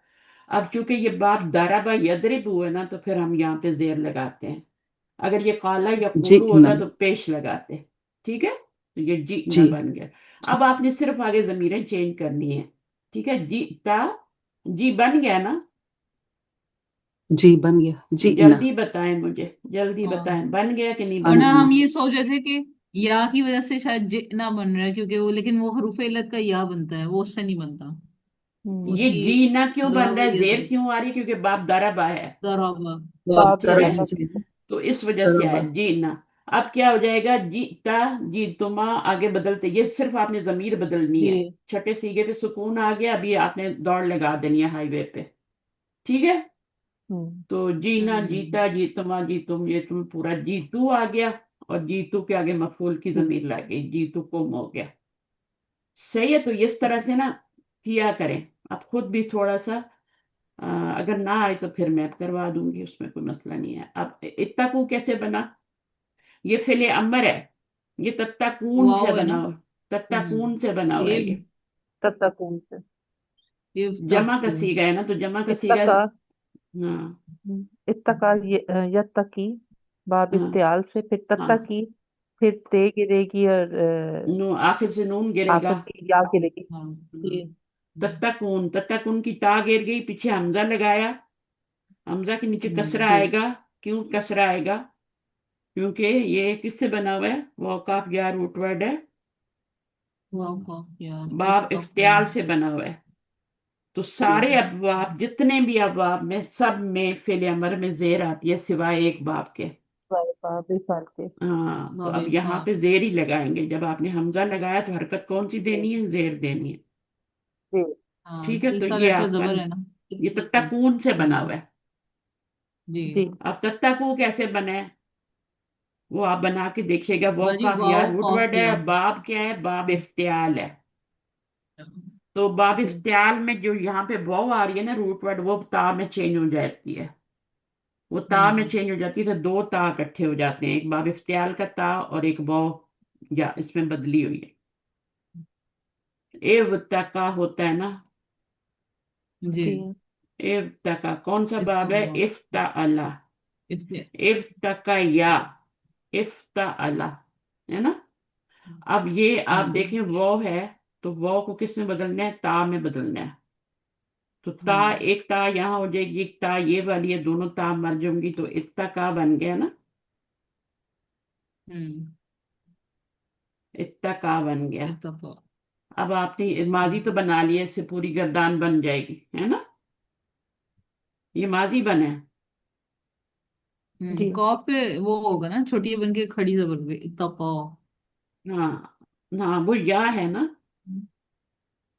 अब चूंकि ये बाप दाराबा यदरिब हुए ना, तो फिर हम यहाँ पे जेर लगाते हैं। अगर ये काला या जी कुलू ना। होता तो पेश लगाते, ठीक है, तो ये जी जी ना बन गया। अब आपने सिर्फ आगे जमीरें चेंज करनी है, ठीक है, जी ता, जी बन गया ना, जी बन गया, जी ना। जल्दी बताएं मुझे, जल्दी हाँ, बताएं बन गया कि नहीं हाँ वरना बना। जी। हम ये सोच रहे थे कि या की वजह से शायद ज ना बन रहा है, क्योंकि वो, लेकिन वो हरूफ इल्लत का या बनता है, वो उससे नहीं बनता। हम्म। ये उसकी जी ना क्यों बन रहा है, जेर दरवाजा, क्यों आ रही है, क्योंकि बाप दाराबा है, दरवा। बाप बाप ठीक है, दरबा दरबा से, से। तो इस वजह से दरबा। आया जी ना। अब क्या हो जाएगा, जीता, जीतुमा, आगे बदलते, ये सिर्फ आपने जमीर बदलनी है। जी। छठे सीगे पे सुकून आ गया, अभी आपने दौड़ लगा देनी है हाईवे पे, ठीक है। हम्म। तो जीना, हम्म जीता, जीतुमा, जीतुम, ये तुम पूरा जीतू आ गया, और जीतू के आगे मफूल की जी। जमीर लग गई, जीतू कुम हो गया। सही है, तो इस तरह से ना किया करें। आप खुद भी थोड़ा सा, अ, अगर ना आए तो फिर मैं करवा दूंगी, उसमें कोई मसला नहीं है। अब इत्तकू कैसे बना, ये फिले अमर है, ये तत्ताकून से वाव है ना। बना हुआ, तत्ताकून से बना हुआ ये है ये, तत्तकून से। जमा का इफ्ताकू। सीगा है ना, तो जमा का सीगा। इत्तका। हाँ, इत्तका यत्तकी, बाब हाँ, इत्तियाल से, फिर हाँ, तत्तकी, फिर ते गिरेगी, और आखिर से नून गिरेगा। आखिर की या गिरेगी। हाँ। जी। तत्ताकून, तत्ताकून की ता गिर गई, पीछे हमजा लगाया, हमजा के नीचे कसरा हम्म जी। आएगा। क्यों कसरा आएगा, क्योंकि ये किससे बना हुआ है, वौकाफ या रूट वर्ड है, वाह वाह यार, बाब इफ्तियाल से बना हुआ है। तो जी। सारे अबवाब, जितने भी अबवाब में, सब में फेल अमर में जेर आती है सिवाय एक बाब के। बाब साल के। हाँ, तो वाह अब बेटा। यहाँ पे जेर ही लगाएंगे, जब आपने हमजा लगाया तो हरकत कौन सी जी। देनी है, जेर देनी है, जी। हाँ, ठीक है। तो तीसरा ये लेटर आपका, जबर है ना। ये तत्ताकून से बना हुआ है। जी। जी। अब तत्ताकू कैसे बना है, वो आप बना के देखिएगा। वो बाजी काफ वाओ यार रूट वर्ड है, कॉफिया। बाब क्या है, बाब इफ्तियाल है। तो बाब जी। इफ्तियाल में जो यहाँ पे वाव आ रही है ना रूट वर्ड, वो ता में चेंज हो जाती है, वो ता में हम्म चेंज हो जाती है, तो 2 ता इकट्ठे हो जाते हैं, एक बाब इफ्तियाल का ता और एक वाव या इसमें बदली हुई है। एव तका होता है ना, जी। जी। एव तका कौन सा इसका बाब है, वाव इफ्ता अला, इसलिए। इफ तका या, इफ्ता अला, है ना। अब ये आप हम्म देखें वो है, तो वो को किस में बदलना है, ता में बदलना है। तो ता, हम्म एक ता यहाँ हो जाएगी, एक ता ये वाली है, दोनों ता मर जाऊंगी, तो इत्ता का बन गया ना, हम्म इत्ता का बन गया। इत्तफाक। अब आपने माजी तो बना लिया, इससे पूरी गर्दान बन जाएगी, है ना? ये माजी बना है। जी कॉफ पे वो होगा ना, छोटी बन के खड़ी जबर पे इत्तको। हाँ हाँ, वो या है ना,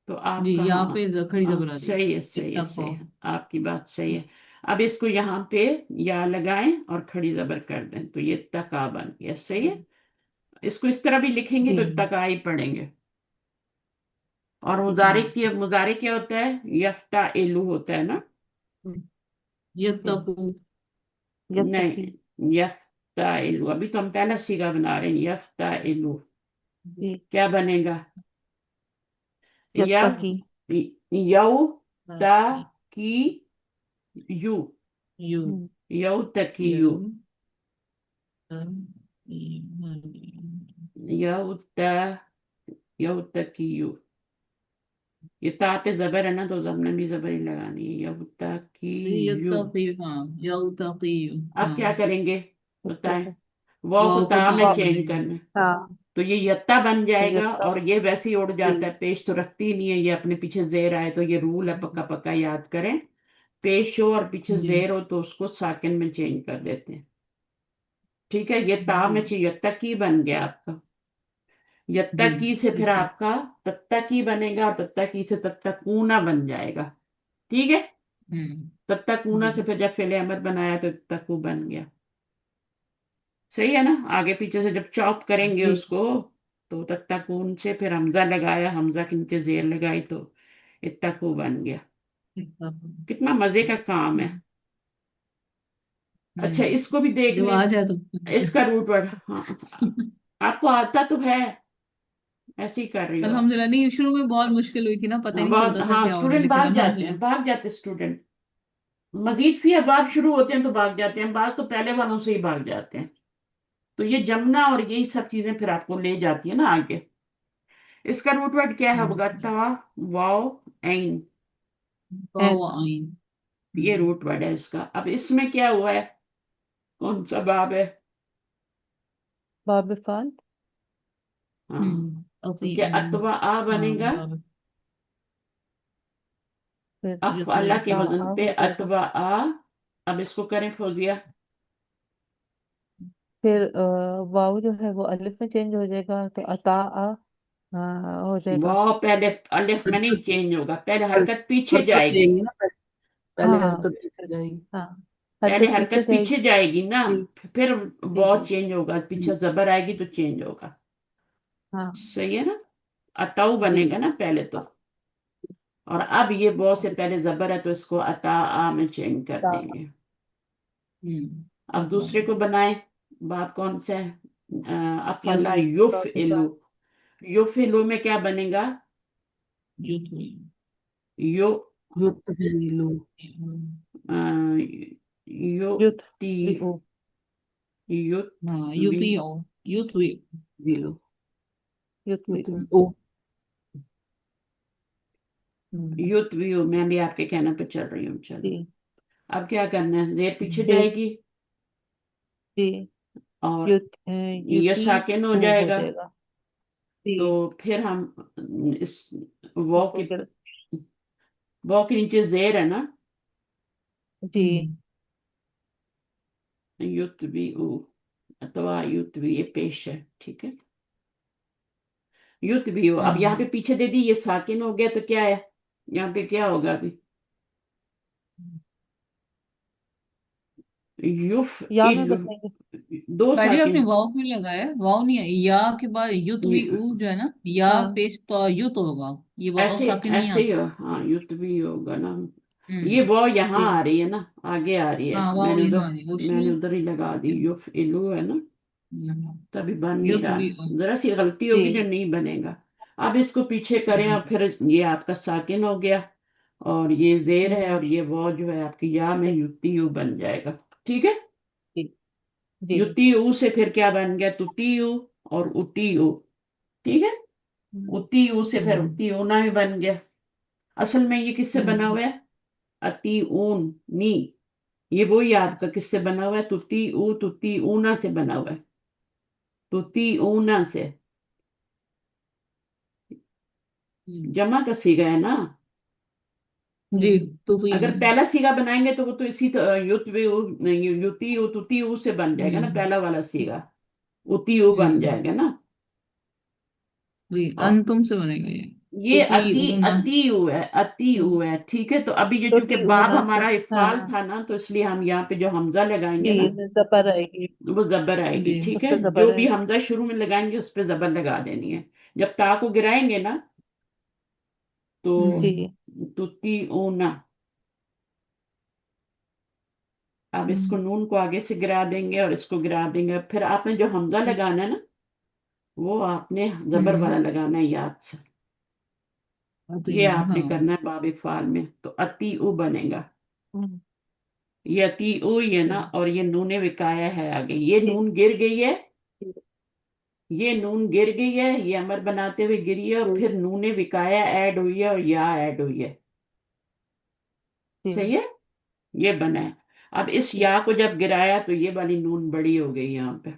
तो जी, आपका यहाँ हाँ। पे खड़ी हाँ जबर आ जाएगी। सही है, सही है, इत्तको। सही है, आपकी बात सही है। अब इसको यहाँ पे या लगाएं और खड़ी जबर कर दें, तो ये तका बन गया, सही है। इसको इस तरह भी लिखेंगे जी तो तका ही पढ़ेंगे। और हम्म मुजारे क्या होता है? यफ्ता इलू होता है ना? जी यत्तकू। यत्तकी। नहीं, यफ्ता इलू, अभी तो हम पहला सीगा बना रहे हैं, यफ्ता इलू। जी क्या बनेगा? यव यत्तकी। यऊ ता यू। की यू, यऊ तकी यू। यू, यऊ ता, यऊ तकी यू। ये ता पे जबर है ना, तो जबरन भी जबर ही लगानी है, यऊ तकी यू। यत्तकी, हाँ, यत्तकी। अब हाँ, क्या करेंगे बताएं? यत्तकी। वाव को वाव को ता ता में वाह। चेंज बनाएंगे। करना है। हाँ। तो ये यत्ता बन तो जाएगा, यत्ता। और ये वैसे ही उड़ जी जाता है, पेश तो रखती ही नहीं है, ये अपने पीछे जेर आए तो ये रूल है, पक्का पक्का याद करें। पेश हो और पीछे जी। जेर हो तो उसको साकिन में चेंज कर देते हैं। ठीक है, ये ता जी। में यत्ता की बन गया आपका। यत्ता जी। की से फिर इत्तक। आपका तत्ता की बनेगा, और तत्ता की से तत्ता कूना बन जाएगा। ठीक है, तत्ता कूना जी। से फिर जब फेले अमर बनाया तो तत्ता बन गया। सही है ना? आगे पीछे से जब चॉप करेंगे जी उसको, तो तत्ताकून से फिर हमजा लगाया, हमजा के नीचे जेर लगाई, तो इत्तकू बन गया। इत्तक। कितना मजे का काम है। अच्छा, इसको भी देख जब लें। आ जाए तो इसका रूट वर्ड, हाँ, आपको आता तो है, ऐसे ही कर रही हो आप। अल्हम्दुलिल्लाह। नहीं, शुरू में बहुत मुश्किल हुई थी ना, पता ही नहीं बहुत, चलता था हाँ, क्या हो रहा है, स्टूडेंट लेकिन भाग जाते हैं, अल्हम्दुलिल्लाह। भाग जाते स्टूडेंट। मजीद फी अबाब शुरू होते हैं तो भाग जाते हैं, बात तो पहले वालों से ही भाग जाते हैं। तो ये जमना और यही सब चीजें फिर आपको ले जाती है ना आगे। इसका रूट वर्ड क्या है? होगा तवा, वाव, ऐन। वाव एन। आइन। ये रूट वर्ड है इसका। अब इसमें क्या हुआ है? कौन सा बाब है? बाब फाल। हाँ, तो अती क्या अन। अतवा आ हाँ, बनेगा? फिर अफ युतवी। अल्लाह के ता वजन आ पे हो जाएगा। अतवा आ। अब इसको करें फौजिया। फिर वाव जो है वो अलिफ में चेंज हो जाएगा, तो अता आ हो जाएगा। वाह, पहले अलिफ में नहीं हरकत चेंज होगा, पहले हर, हरकत पीछे हरकत जाएगी। देंगे ना, पहले हाँ हरकत पीछे जाएगी। हाँ। पहले हरकत पीछे हरकत पीछे जाएगी। जाएगी ना, जी फिर जी वाव जी। चेंज होगा, हम्म, पीछे जबर आएगी तो चेंज होगा। हाँ सही है ना? अताऊ जी बनेगा ना पहले तो। और अब ये वाव से पहले जबर है, तो इसको अता आ में चेंज कर ता। देंगे। अब दूसरे को बनाए। बाप कौन सा है? अफला युतवी। युफ बाबिफा। इलू। युफ इलू में क्या बनेगा? युतवी। यो, युक्त भी लो। अ, यो युत ती, वी ओ। युत हाँ, वी, युतवी ओ। युतवी। भी लो। युत वी युक्त ओ। भी ओ। युत वी हो। मैं भी आपके कहने पे चल रही हूँ, चलो। जी अब क्या करना है? जेर पीछे फिर जाएगी, जी और युत ये युति साकिन हो ओ हो जाएगा। जाएगा। जी तो फिर हम इस वॉ इसको की, फिर। वॉ के नीचे जेर है ना, जी युत वी ओ, अथवा युत वी, ये पेश है, ठीक है। युत भी हो। अब यहाँ पे पीछे दे दी, ये साकिन हो गया, तो क्या है यहाँ पे? क्या होगा अभी? युफ या में इल, बताएंगे। दो पहले आपने साकिन। वाव क्यों लगाया? वाव नहीं है, या के बाद युतवी ये- ऊ जो है ना, या हाँ पेश तो युत होगा। ये वाव ऐसे साकिन नहीं ऐसे ही आता। हो, हाँ, युत भी होगा ना। ये हम्म वो यहाँ जी आ रही है ना, आगे आ रही है, हाँ, वाव यहाँ नहीं, वो मैंने शुरू। उधर ही लगा दी, युफ इलू है ना, तभी बन नहीं युतवी रहा। जरा सी गलती जी होगी जो नहीं बनेगा। अब इसको पीछे करें, और फिर ये आपका साकिन हो गया, और ये जेर है, और ये वो जो है आपकी या में युक्ति यू बन जाएगा। ठीक है, जी जी युक्ति यू से फिर क्या बन गया? तुती यू और उती यू। ठीक है, उती यू से फिर उती ऊना भी बन गया। असल में ये किससे बना हुआ है? अति ऊन नी। ये वही आपका किससे बना हुआ है? तुती ऊना से बना हुआ है, तुती ऊना से। जमा का सीगा है ना। जी तो अगर पहला सीगा बनाएंगे तो वो तो इसी युति उतुति उ से बन जाएगा ना, पहला वाला सीगा उति उ बन जाएगा ना। जी और अंतुम से बनेगा ये क्योंकि ऊना। अति उ है, ठीक है। तो अभी ये तो चूंकि ती बाब ऊना से, हमारा इफाल हाँ था ना, तो इसलिए हम यहाँ पे जो हमजा लगाएंगे जी, ना इसमें जबर आएगी, वो जबर आएगी, जी ठीक उस है। पर जो जबर भी आएगी। हमजा शुरू में लगाएंगे उस पे जबर लगा देनी है। जब ता को गिराएंगे ना तो जी। तुति ऊना। अब इसको नून को आगे से गिरा देंगे और इसको गिरा देंगे, फिर आपने जो हमजा लगाना है ना वो आपने जबर वाला लगाना है याद से। ये आपने हाँ करना है बाब फाल में, तो अति उ बनेगा। हम्म, ये अति उ ही है ना, और ये नूने विकाया है आगे, ये ठीक नून गिर गई है, ठीक ये नून गिर गई है, ये अमर बनाते हुए गिरी है, और ठीक फिर नूने विकाया ऐड हुई है और या ऐड हुई है। सही ठीक है, ये बना है। अब इस ठीक। या को जब गिराया तो ये वाली नून बड़ी हो गई यहाँ पे।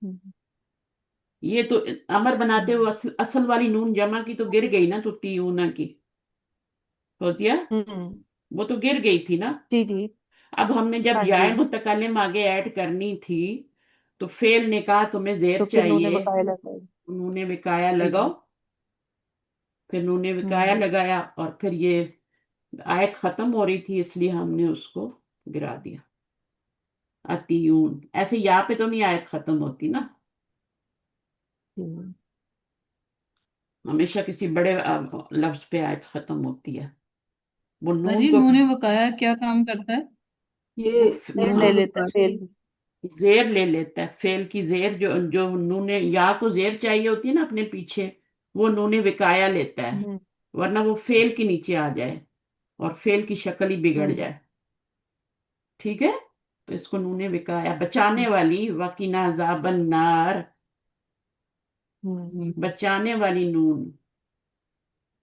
हम्म, ये तो अमर बनाते हुए असल वाली नून जमा की तो गिर गई ना, तो तीऊना की हो दिया, हम्म, वो तो गिर गई थी ना। जी जी। अब हमने जब हाँ जी। याए मुतकल्लिम आगे ऐड करनी थी तो फेल ने कहा तुम्हें तो जेर फिर नूने चाहिए, बकाया लगाएगी। उन्होंने विकाया जी लगाओ, जी। फिर उन्होंने विकाया हम्म, लगाया, और फिर ये आयत खत्म हो रही थी इसलिए हमने उसको गिरा दिया। अतियून, ऐसे यहाँ पे तो नहीं आयत खत्म होती ना, हम्म, हमेशा किसी बड़े लफ्ज पे आयत खत्म होती है। वो पर नून ये को नूने बकाया क्या काम करता है? वो ये फेल ले नून लेते हैं, फेल। जेर ले लेता है, फेल की जेर, जो जो नूने या को जेर चाहिए होती है ना अपने पीछे, वो नूने विकाया लेता है, हम्म वरना वो फेल के नीचे आ जाए और फेल की शक्ल ही बिगड़ हम्म जाए, ठीक है। तो इसको नूने विकाया, बचाने हम्म वाली, वकीना जाबन नार, हम्म, बचाने वाली नून,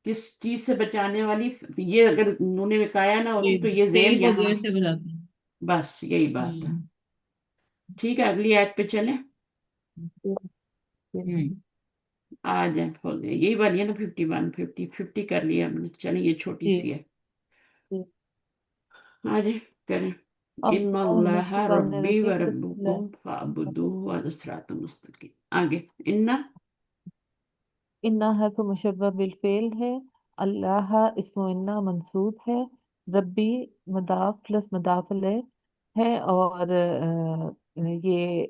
किस चीज से बचाने वाली। ये अगर नूने विकाया ना होती तो ये जेर तेल को यहाँ, जेर से बजाते हैं। बस यही बात है। हम्म ठीक है, अगली आयत पे चले। हम्म, हम्म आ जाए, हो गया, यही वाली है ना, 51 50 कर लिया हमने, चलिए ये छोटी जी सी है। जी। आ जाए, करें। इन्नल्लाह रब्बी व अज़्ज़ामिनर्रजीम, बिस्मिल्लाह। रब्बुकुम फअब्दुहु व सिरातुल मुस्तकीम। आगे, इन्ना इन्ना है तो मुशब्बह बिल फेल है। अल्लाह इसमो इन्ना मंसूब है। रब्बी मदाफ प्लस मदाफ अलैह है। और ये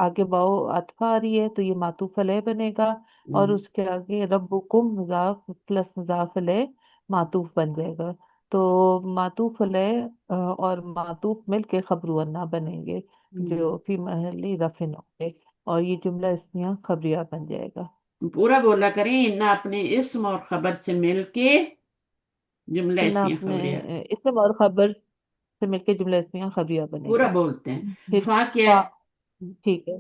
आगे वाओ अतफा आ रही है तो ये मातूफ अलैह बनेगा। और उसके आगे रब्बुकुम मुजाफ प्लस मुजाफ अलैह मातूफ बन जाएगा। तो मातूफ अलैह और मातूफ मिलके खबरू अन्ना बनेंगे, जो फी महली रफिन होंगे। और ये जुमला इसमिया खबरिया बन जाएगा। पूरा बोला करें, इन्ना अपने इस्म और खबर से मिलके जुमला इन्ना इसमिया अपने खबरिया, इसम और खबर से मिलके जुमला इसमिया खबरिया पूरा बनेगा। बोलते हैं। फिर फा क्या फा, है? ठीक है।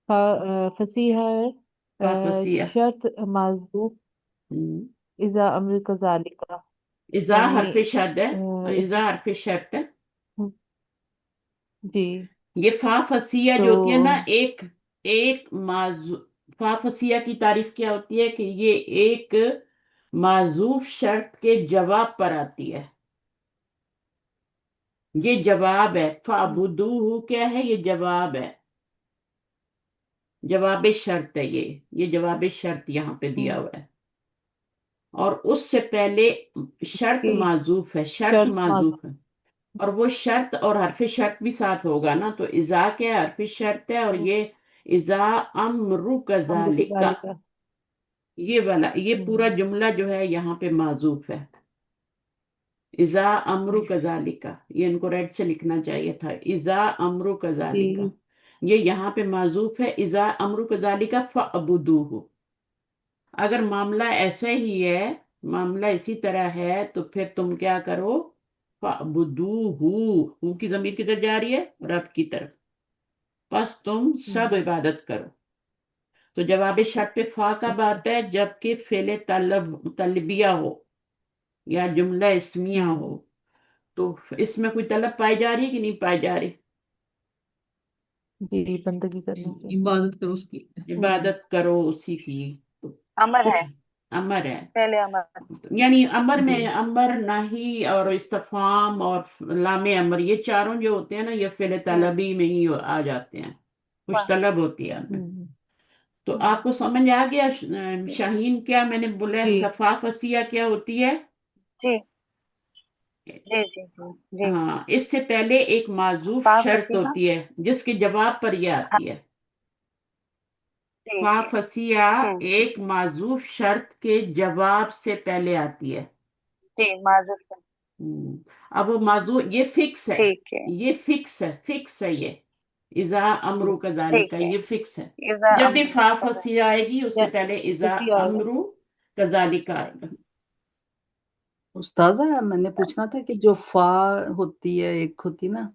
फा फसीहा है। फा फसिया। शर्त माजूफ इजा अम्र कजालिका, इजा यानी हरफ शर्त है, इस, इजा हरफ शर्त है। जी। ये फा फसिया तो जो होती है ना, एक एक माजू फा फसिया की तारीफ क्या होती है कि ये एक माजूफ शर्त के जवाब पर आती है। ये जवाब है, फाबुदूहु क्या है, ये जवाब है, जवाब शर्त है ये जवाब शर्त यहाँ पे दिया हुआ है। और उससे पहले शर्त इसकी माजूफ है, शर्त शर्त माजूफ। माजूफ है, और वो शर्त और हरफ शर्त भी साथ होगा ना, तो इजा क्या है, हरफ शर्त है, और ये इजा अमरु अम्र कजालिका, कजालिका। ये वाला, ये पूरा हम्म, जुमला जो है यहाँ पे माजूफ है। इजा अमरु कजालिका, ये इनको रेड से लिखना चाहिए था, इजा अमरु कजालिका, जी ये यहाँ पे माजूफ है, इजा अमरु कजालिका फअबुदूहु। अगर मामला ऐसा ही है, मामला इसी तरह है, तो फिर तुम क्या करो, फअबुदूहु, हु की जमीर किधर जा रही है, रब की तरफ, बस तुम सब हम्म, इबादत करो। तो जवाब शर्त पे फा का अच्छा। बात है जबकि फेले तलबिया हो या जुमला इस्मिया हो, हम्म, तो इसमें कोई तलब पाई जा रही है कि नहीं पाई जा रही। जी बंदगी करने की। इबादत करो उसकी। हम्म, इबादत करो उसी की, तो अमर कुछ है, अमर है, पहले अमर। यानी अमर जी में अमर, नाही और इस्तफाम और लामे अमर, ये चारों जो होते हैं ना, ये फेले हम्म, तलबी में ही आ जाते हैं, कुछ वाह, तलब होती है उनमें। हम्म, तो हम्म, आपको समझ आ गया शाहीन, क्या मैंने बोला, जी सफा फसिया क्या होती है? जी जी जी जी जी। हाँ, इससे पहले एक माजूफ पा शर्त फसीहा। होती है जिसके जवाब पर ये हाँ, आती है। फा ठीक है। फसिया हम्म, एक माजूफ शर्त के जवाब से पहले आती है। जी माजुफ है। अब वो माजू, ये फिक्स है, ठीक है। ये फिक्स है, फिक्स है ये, इजा अमरू ठीक कजालिका, है। ये फिक्स है। इज़ा जब भी अमर फा कज़ा, फसी आएगी उससे या पहले इजा इसी आएगा। अमरू कजालिका आएगा। उस्ताजा, मैंने पूछना था कि जो फा होती है, एक होती ना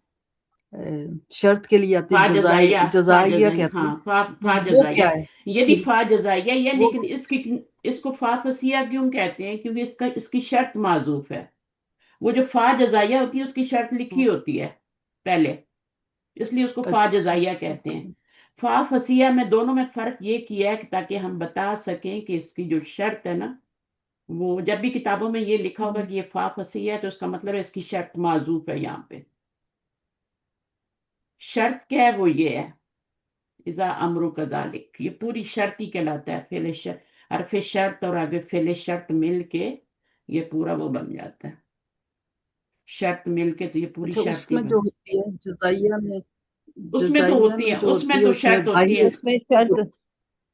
शर्त के लिए आती है, फा जजाइया, फा जजाइया जजाई, कहते हाँ, हैं, फा वो जजाइया, क्या है? ये भी फिर फा जजाइया ही है, वो लेकिन इसकी, इसको फा फसिया क्यों कहते हैं? क्योंकि इसकी शर्त माजूफ है। वो जो फा जजाइया होती है उसकी शर्त लिखी होती है पहले, इसलिए उसको फा अच्छा जजाइया कहते हैं। अच्छा फा फसिया में दोनों में फर्क ये किया है कि ताकि हम बता सकें कि इसकी जो शर्त है ना, वो जब भी किताबों में ये लिखा होगा कि ये फा फसिया है तो उसका मतलब है इसकी शर्त माजूफ है। यहाँ पे शर्त क्या है? वो ये है, इजा अमरु कजालिक, ये पूरी शर्त ही कहलाता है। फेले शर्त, हरफ शर्त और आगे फेले शर्त मिल के ये पूरा वो बन जाता है, शर्त मिल के तो ये पूरी अच्छा, शर्त ही उसमें जो बन। होती है उसमें तो होती है, जो उसमें होती है तो उसमें शर्त होती है। बाह्य उसमें शर्त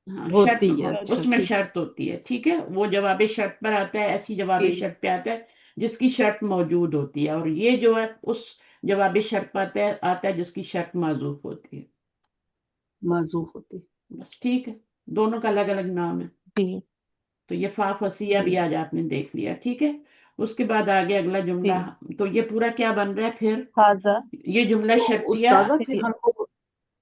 हाँ, शर्त होती है। अच्छा उसमें ठीक। शर्त होती है, ठीक है, वो जवाब शर्त पर आता है, ऐसी जवाब जी शर्त पे आता है जिसकी शर्त मौजूद होती है, और ये जो है उस जवाब शर्त पर आता है जिसकी शर्त माजूफ होती है। माजूफ होती। बस ठीक है, दोनों का अलग अलग नाम है। जी तो ये फा फसिया भी जी आज आपने देख लिया, ठीक है। उसके बाद आगे अगला जुमला। जी तो ये पूरा क्या बन रहा है फिर? हाजा ये जुमला तो शर्तिया। उस्ताजा फिर फिर हमको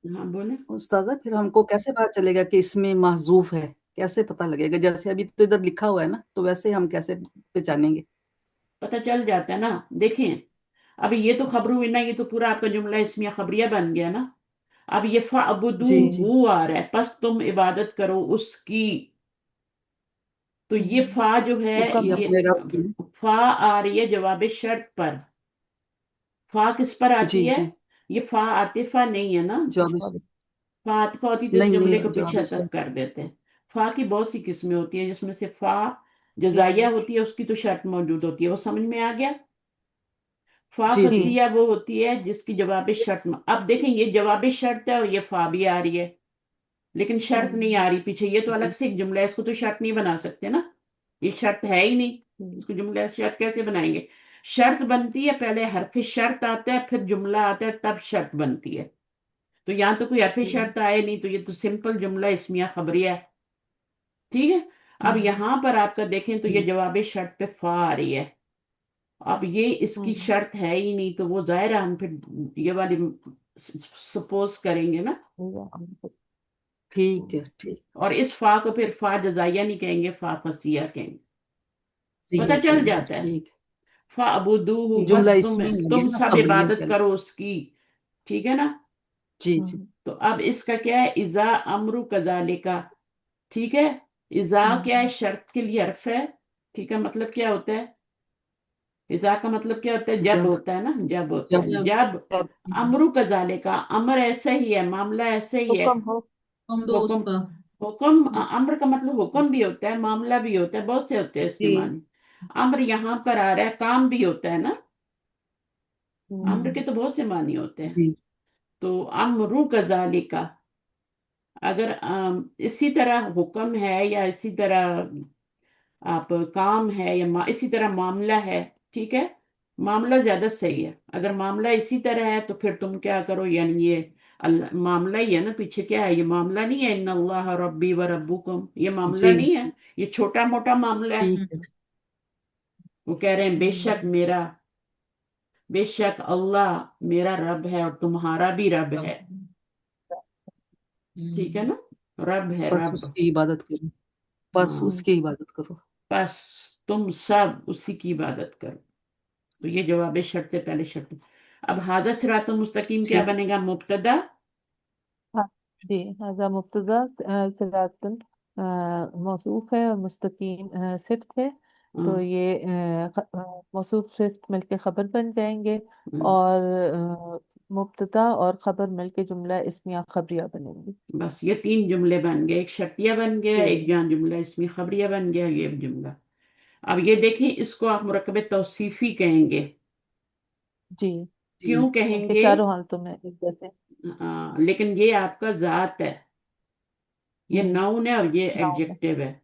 हाँ बोले। उस्ताजा फिर हमको कैसे पता चलेगा कि इसमें महजूफ है? कैसे पता लगेगा? जैसे अभी तो इधर लिखा हुआ है ना, तो वैसे हम कैसे पहचानेंगे? पता चल जाता है ना, देखिए, अब ये तो खबरू बिना, ये तो पूरा आपका जुमला इसमिया खबरिया बन गया ना। अब ये फअबुदू जी जी जी हु आ रहा है, बस तुम इबादत करो उसकी। तो ये फा जो है, उसकी, हुक्म है। ये अपने रब की। फा आ रही है जवाब शर्त पर। फा किस पर आती जी है? जी। ये फा आतिफा नहीं है ना। जवाब फा आतिफा होती तो इस नहीं नहीं जुमले है, को पीछे जवाब तक कर देते हैं। फा की बहुत सी किस्में होती है, जिसमें से फा जी जजाइया होती है, उसकी तो शर्त मौजूद होती है, वो समझ में आ गया। फा जी जी जी फसिया वो होती है जिसकी जवाब शर्त अब देखें, ये जवाब शर्त है और ये फा भी आ रही है, लेकिन शर्त नहीं आ रही पीछे, ये तो अलग जी से एक जुमला है, इसको तो शर्त नहीं बना सकते ना, ये शर्त है ही नहीं। जी इसको जुमला शर्त कैसे बनाएंगे? शर्त बनती है, पहले हरफ शर्त आता है, फिर जुमला आता है, तब शर्त बनती है। तो यहाँ तो कोई हरफ जी, शर्त आए नहीं, तो ये तो सिंपल जुमला इसमिया खबरिया है, ठीक है। अब हम्म, यहाँ पर आपका देखें तो ये जी जवाब शर्त पे फा आ रही है। अब ये इसकी हम्म, शर्त है ही नहीं, तो वो जाहिर है हम फिर ये वाली सपोज करेंगे ना। ठीक है ठीक। और इस फा को फिर फा जजाइया नहीं कहेंगे, फा फसिया कहेंगे। पता सिया चल कहेंगे, जाता है। ठीक। फा अबूदूहु, बस जुमला तुम इसमें आ तुम गया ना, सब खबरिया इबादत कहला। करो उसकी, ठीक है ना। जी जी हम्म, तो अब इसका क्या है? इजा अमरु कजालिका, ठीक है। इजा क्या है? हम्म, शर्त के लिए हर्फ है, ठीक है। मतलब क्या होता है? इजा का मतलब क्या होता है? जब जब होता है ना, जब होता जब है, जब जब। जब अमरु कजालिका, अमर ऐसा ही है, मामला ऐसे ही है। हुक्म हो। हम दो हुक्म, उसका। हुक्म, अम्र का मतलब हुक्म भी होता है, मामला भी होता है, बहुत से होते हैं इसके जी मानी। अम्र यहाँ पर आ रहा है, काम भी होता है ना। अम्र के हम्म, तो बहुत से मानी होते हैं। जी तो अमरु कजालिका, अगर इसी तरह हुक्म है, या इसी तरह आप काम है, या इसी तरह मामला है, ठीक है। मामला ज्यादा सही है, अगर मामला इसी तरह है तो फिर तुम क्या करो, यानी ये मामला ही है ना, पीछे क्या है? ये मामला नहीं है, इन अल्लाह रब्बी व रब्बुकुम, ये मामला जी नहीं है, जी ये छोटा मोटा मामला है। ठीक है। हम्म, वो कह रहे हैं बेशक हम्म, मेरा, बेशक अल्लाह मेरा रब है और तुम्हारा भी रब है, ठीक है हम्म, ना। रब है, बस रब। उसकी इबादत करो, बस हाँ, हम्म, उसकी इबादत करो। बस तुम सब उसी की इबादत करो। तो ये जवाब शर्त से पहले शर्त। अब हाजा सिरातुल मुस्तकीम क्या ठीक। बनेगा? मुब्तदा। हाँ जी हाजा मुफ्तदा सिरातुन मौसूफ है और मुस्तकीम सिफ्त है, तो हाँ, ये मौसूफ सिफ्त मिलके खबर बन जाएंगे, हाँ, और मुब्तदा और खबर मिलके जुमला इस्मिया खबरिया बनेंगे। बस ये 3 जुमले बन गए, एक शर्तिया बन गया, एक जी जहाँ जुमला इसमें खबरिया बन गया, ये जुमला। अब ये देखिए, इसको आप मुरकब तौसीफी कहेंगे। जी। क्यों इनके कहेंगे? चारों हालतों में एक जैसे। लेकिन ये आपका जात है, ये हम्म। नाउन है और ये नाउन है। एडजेक्टिव है।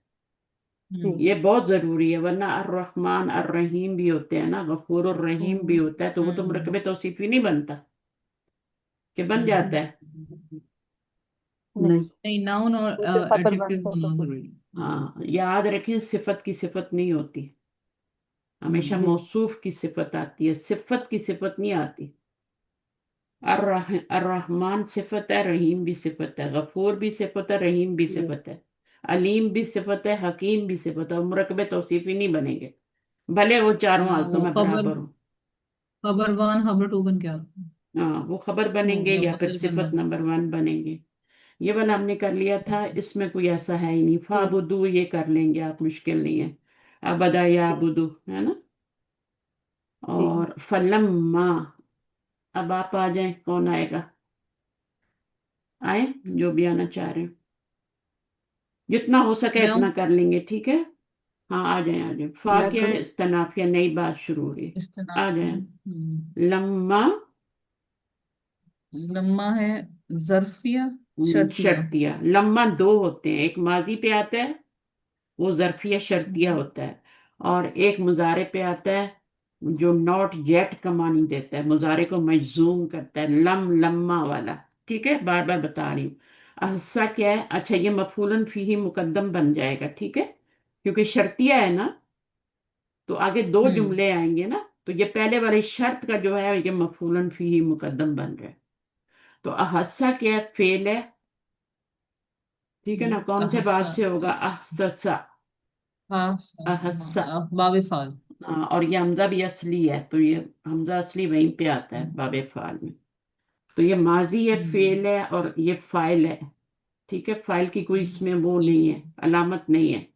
जी। ये बहुत जरूरी है, वरना अर रहमान अर रहीम भी होते हैं ना, गफूर और रहीम भी हम्म। होता है, तो वो तो हम्म मुरकब तौसीफी नहीं बनता, कि बन हम्म। जाता है। नहीं, नहीं। नहीं, नाउन वो और तो खबर एडजेक्टिव बनता है तो दोनों कुछ। जरूरी है। हाँ, याद रखें, सिफत की सिफत नहीं होती, हमेशा हम्म जी। मौसूफ की सिफत आती है, सिफत की सिफत नहीं आती। अर्रहमान सिफत है, रहीम भी सिफत है, गफूर भी सिफत है, रहीम भी जी। सिफत है, अलीम भी सिफत है, हकीम भी सिफत है, मुरकबे तौसीफी नहीं बनेंगे, भले वो चारों हाँ, हालतों वो में खबर, बराबर हो। खबर वन खबर टू बन के आता है, हाँ, वो खबर बनेंगे या या फिर बदल सिफत बनना। नंबर 1 बनेंगे। ये वाला हमने कर लिया था, अच्छा। इसमें कोई ऐसा है ही नहीं। जी। फाबुदू ये कर लेंगे आप, मुश्किल नहीं है। अबदा या जी। अबुदू है ना। जी। और फलम्मा, अब आप आ जाए, कौन आएगा? आए, जो भी आना चाह रहे हैं, जितना हो सके मैं इतना हूँ कर लेंगे, ठीक है। हाँ, आ जाए आ जाए। फा मैं क्या करूँ? है? इस्तनाफिया, नई बात शुरू हो रही है। इस्तेमाल। आ जाए। लम्मा, लम्मा है जरफिया शर्तिया। शर्तिया। लम्मा 2 होते हैं, एक माजी पे आता है, वो जरफिया शर्तिया हम्म होता है, और एक मुजारे पे आता है, जो नॉट येट का मानी देता है, मुजारे को मजजूम करता है, लम्मा वाला। ठीक है, बार बार बता रही हूँ। अहसा क्या है? अच्छा, ये मफूलन फीही मुकद्दम बन जाएगा, ठीक है, क्योंकि शर्तिया है ना, तो आगे 2 हम्म जुमले आएंगे ना, तो ये पहले वाली शर्त का जो है, ये मफूलन फीही मुकद्दम बन रहा है। तो अहसा क्या है? फेल है, ठीक है ना, कौन से बात अहसा। से होगा? अहसा, हाँ, अहसा। बाबे फाल। हाँ, और ये हमजा भी असली है, तो ये हमजा असली वहीं पे आता है, बाबे फाल में। तो ये माजी है, हम्म फेल है, और ये फाइल है। ठीक है, फाइल की कोई इसमें वो नहीं ठीक है, है। अलामत नहीं है।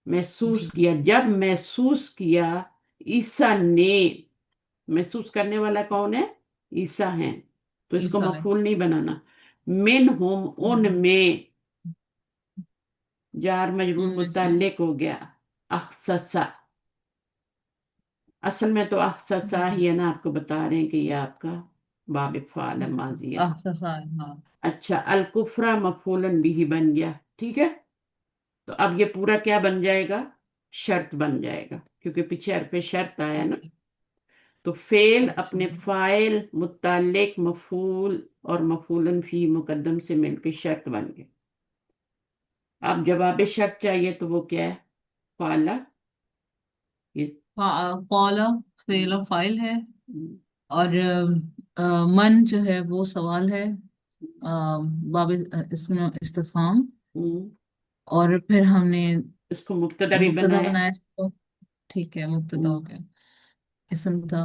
महसूस जी। किया, जब महसूस किया, ईसा ने, महसूस करने वाला कौन है? ईसा है, तो इसको ईसा ने। मफूल नहीं बनाना। मिन हुम, उन हम्म, में, जार मजरूर उनमें से। मुतल्लिक हो गया, अहससा। असल में तो अहससा ही है ना, आपको बता रहे हैं कि ये आपका बाब फाल है, माजी है। अहसा है, हाँ। अच्छा, अल कुफरा मफूलन बिही बन गया, ठीक है। तो अब ये पूरा क्या बन जाएगा? शर्त बन जाएगा, क्योंकि पीछे हरफ शर्त आया ना। तो फेल अच्छा। अपने फाइल, मुत्तल्लिक, मफूल और मफूलन फी मुकद्दम से मिलकर शर्त बन गए। अब जवाब शर्त चाहिए, तो वो क्या है? फाला, ये कॉला फेल और फाइल है, और मन जो है वो सवाल है, बाब इसमें इस्तिफाम, हम्म, और फिर हमने इसको मुब्तदा भी मुब्तदा बनाया। बनाया इसको। ठीक है, मुब्तदा हो हम्म, गया, इसम था।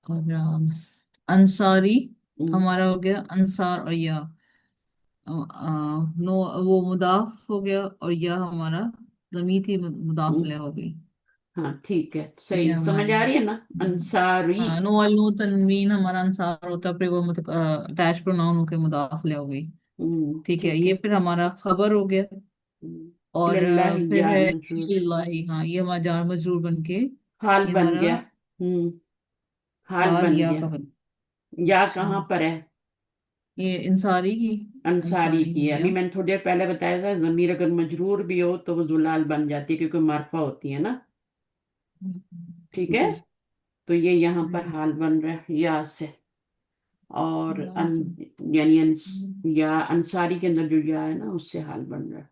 और अंसारी हम्म, हमारा हो गया अंसार, और या नो, वो मुदाफ हो गया, और या हमारा जमीर थी, मुदाफ हम्म, ले हो गई। हाँ, ठीक है, ये सही समझ हमारे। आ रही है ना? अंसारी। हाँ, नो अल नो तनवीन हमारा अंसार होता है, फिर वो अटैच प्रोनाउन होके मुदाफ ले हो गई। ठीक है, ठीक ये है। फिर हमारा खबर हो गया। और इल्लल्लाह फिर जार है मजरूर, इल्लल्लाहि, हाँ, ये हमारा जार मजरूर बन के, हाल ये बन हमारा गया। हाल हाल बन या गया। का बन। या अच्छा, कहाँ पर है? ये इंसारी की, अंसारी अंसारी की की है, अभी या। मैंने थोड़ी देर पहले बताया था, जमीर अगर मजरूर भी हो तो वो जुलाल बन जाती है, क्योंकि मार्फा होती है ना। ठीक है, जी। तो ये यहाँ पर हाल बन रहा है या से। और या से। यानी या अंसारी के अंदर जो या है ना, उससे हाल बन रहा है।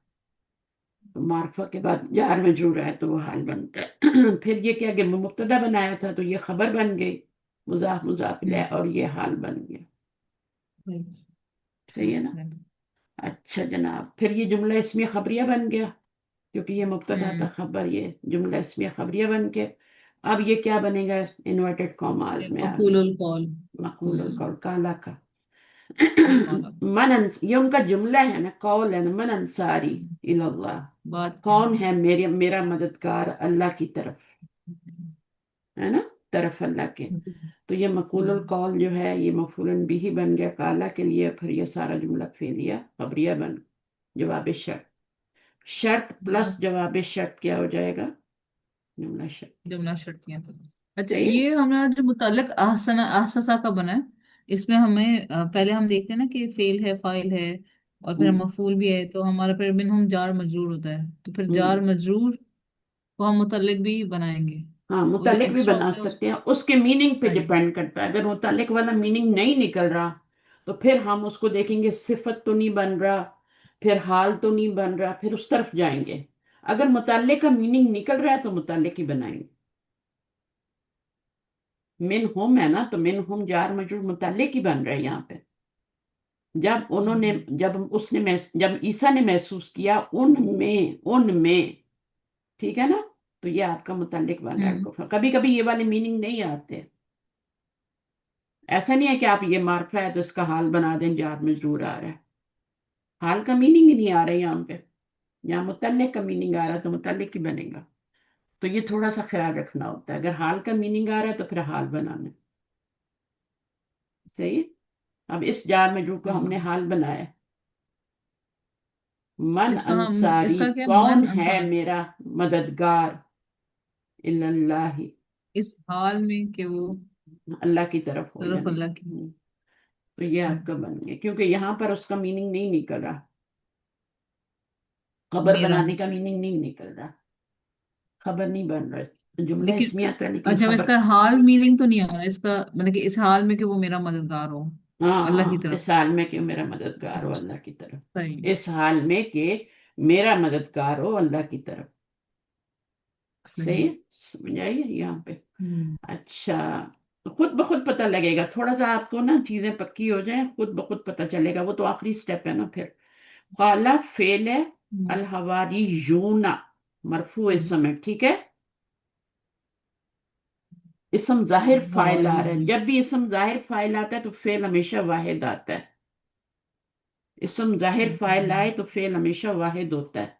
तो मार्फा के बाद जार मजरूर है, तो वो हाल बनता है। फिर ये क्या कि मुब्तदा बनाया था, तो ये खबर बन गई, मुजाफ मुजाफ इलैह, और ये हाल बन गया। सही है ना? ठीक है। अच्छा जनाब, फिर ये जुमला इसमें खबरिया बन गया, क्योंकि ये मुब्तदा था, हम्म खबर, ये जुमला इसमें खबरिया बन के। अब ये क्या बनेगा? इन्वर्टेड कॉमाज ये में आ गया, मकबूल कॉल। मकबूल कौल, काला का। ये उनका जुमला है ना, कौल है ना, मन अंसारी इल्लल्लाह, बात कौन है मेरा मददगार अल्लाह की तरफ, है ना, तरफ अल्लाह के। तो ये मकूलुल कौल जो है ये मफूलन बिही बन गया काला के लिए, फिर ये सारा जुमला फेलिया खबरिया बन जवाब शर्त, शर्त प्लस जवाब शर्त क्या हो जाएगा, जुमला शर्त। जुमला शर्तियां तो अच्छा, सही है? ये हमारा जो मुतल्लक आसना आससा का बना है, इसमें हमें पहले हम देखते हैं ना कि फेल है, फाइल है, और फिर हम्म, मफूल भी है, तो हमारा फिर हम जार मजरूर होता है, तो फिर जार हम्म। मजरूर को हम मुतल्लिक भी बनाएंगे। हाँ, वो जो मुतालिक भी एक्स्ट्रा बना होता है सकते हैं, उसके मीनिंग पे राइट। डिपेंड करता है। अगर मुतालिक वाला मीनिंग नहीं निकल रहा तो फिर हम उसको देखेंगे, सिफत तो नहीं बन रहा, फिर हाल तो नहीं बन रहा, फिर उस तरफ जाएंगे। अगर मुतालिक का मीनिंग निकल रहा है तो मुतालिक ही बनाएंगे। मिन हुम है ना, तो मिन हुम जार मजरूर मुतालिक ही बन रहा है यहाँ पे। जब उन्होंने जब उसने जब ईसा ने महसूस किया उनमें, ठीक है ना, तो ये आपका मुतालिक बन रहा है। कभी कभी ये वाले मीनिंग नहीं आते। ऐसा नहीं है कि आप ये मार्फा है तो इसका हाल बना दें, जार मजरूर आ रहा है, हाल का मीनिंग ही नहीं आ रहा है यहाँ पे। यहाँ मुतल्लिक का मीनिंग आ रहा है तो मुतल्लिक ही बनेगा। तो ये थोड़ा सा ख्याल रखना होता है, अगर हाल का मीनिंग आ रहा है तो फिर हाल बनाना है। सही है? अब इस जार मजरूर को हमने हाल बनाया। मन अंसारी, इसका क्या कौन मन है अंसार, मेरा मददगार, इल्लल्लाही, इस हाल में कि वो अल्लाह की तरफ हो तरफ यानी। अल्लाह की। तो ये आपका बन गया, क्योंकि यहाँ पर उसका मीनिंग नहीं निकल रहा, खबर मेरा बनाने का मीनिंग नहीं निकल रहा, खबर नहीं बन रहा, जुमला लेकिन इसमिया का, लेकिन अच्छा, अब खबर। इसका हाल मीनिंग तो नहीं आ रहा इसका, मतलब कि इस हाल में कि वो मेरा मददगार हो हाँ अल्लाह की हाँ, तरफ। इस हाल में कि मेरा मददगार हो अच्छा, अल्लाह की तरफ, सही। इस हाल में कि मेरा मददगार हो अल्लाह की तरफ। सही सही। है? समझ आई है यहाँ पे? हम्म। अच्छा, तो खुद ब खुद पता लगेगा, थोड़ा सा आपको ना चीजें पक्की हो जाए खुद ब खुद पता चलेगा, वो तो आखिरी स्टेप है ना। फिर काला फेल है, हम्म। अल हवारी यूना मरफू इसम है, ठीक है। इसम जाहिर फाइल आ रहा है, हवारी। जब भी इसम जाहिर फाइल आता है तो फेल हमेशा वाहिद आता है। इसम जाहिर फाइल आए तो फेल हमेशा वाहिद होता है।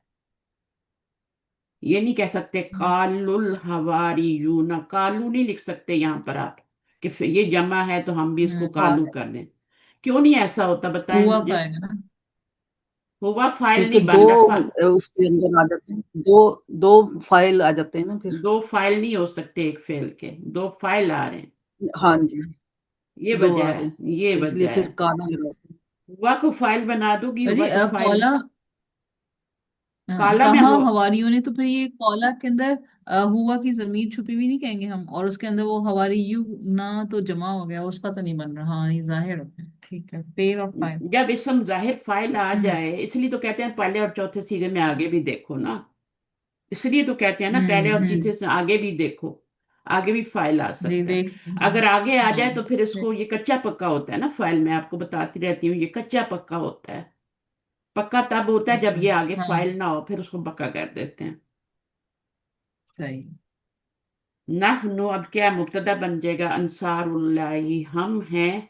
ये नहीं कह सकते कालुल हवारी यूना, कालू नहीं लिख सकते यहाँ पर आप कि ये जमा है तो हम भी इसको हाँ, कालू कर दें। क्यों नहीं ऐसा होता, बताएं हुआ मुझे। पाएगा ना। हुआ फाइल क्योंकि नहीं दो बन रहा। उसके अंदर आ जाते हैं, दो दो फाइल आ जाते हैं ना फिर। दो फाइल नहीं हो सकते एक फेल के, दो फाइल आ रहे हैं। हाँ जी, ये दो वजह आ है, रहे हैं, ये तो इसलिए वजह है। फिर काना लगाते हैं। हुआ को फाइल बना दूंगी, हुआ अरे तो फाइल। कौला, काला में कहा हो। हवारियों ने, तो फिर ये कौला के अंदर हुआ की जमीर छुपी हुई नहीं कहेंगे हम, और उसके अंदर वो हवारी यू ना तो जमा हो गया, उसका तो नहीं बन रहा। हाँ, ये जाहिर हो गया, ठीक है, पेड़ और फाइल। जब इसम जाहिर फाइल आ हम्म। जाए, इसलिए तो कहते हैं पहले और चौथे सीधे में आगे भी देखो ना। इसलिए तो कहते हैं ना पहले और तीसरे से आगे भी देखो, आगे भी फाइल आ सकता है। देख। अगर आगे आ हाँ। जाए तो फिर इसको, ये कच्चा पक्का होता है ना, फाइल में आपको बताती रहती हूँ, ये कच्चा पक्का होता है। पक्का तब होता है जब अच्छा। ये आगे हाँ। फाइल ना हो, फिर उसको पक्का कर देते हैं। सही। नहनु अब क्या मुब्तदा बन जाएगा, अंसारुल्लाही हम हैं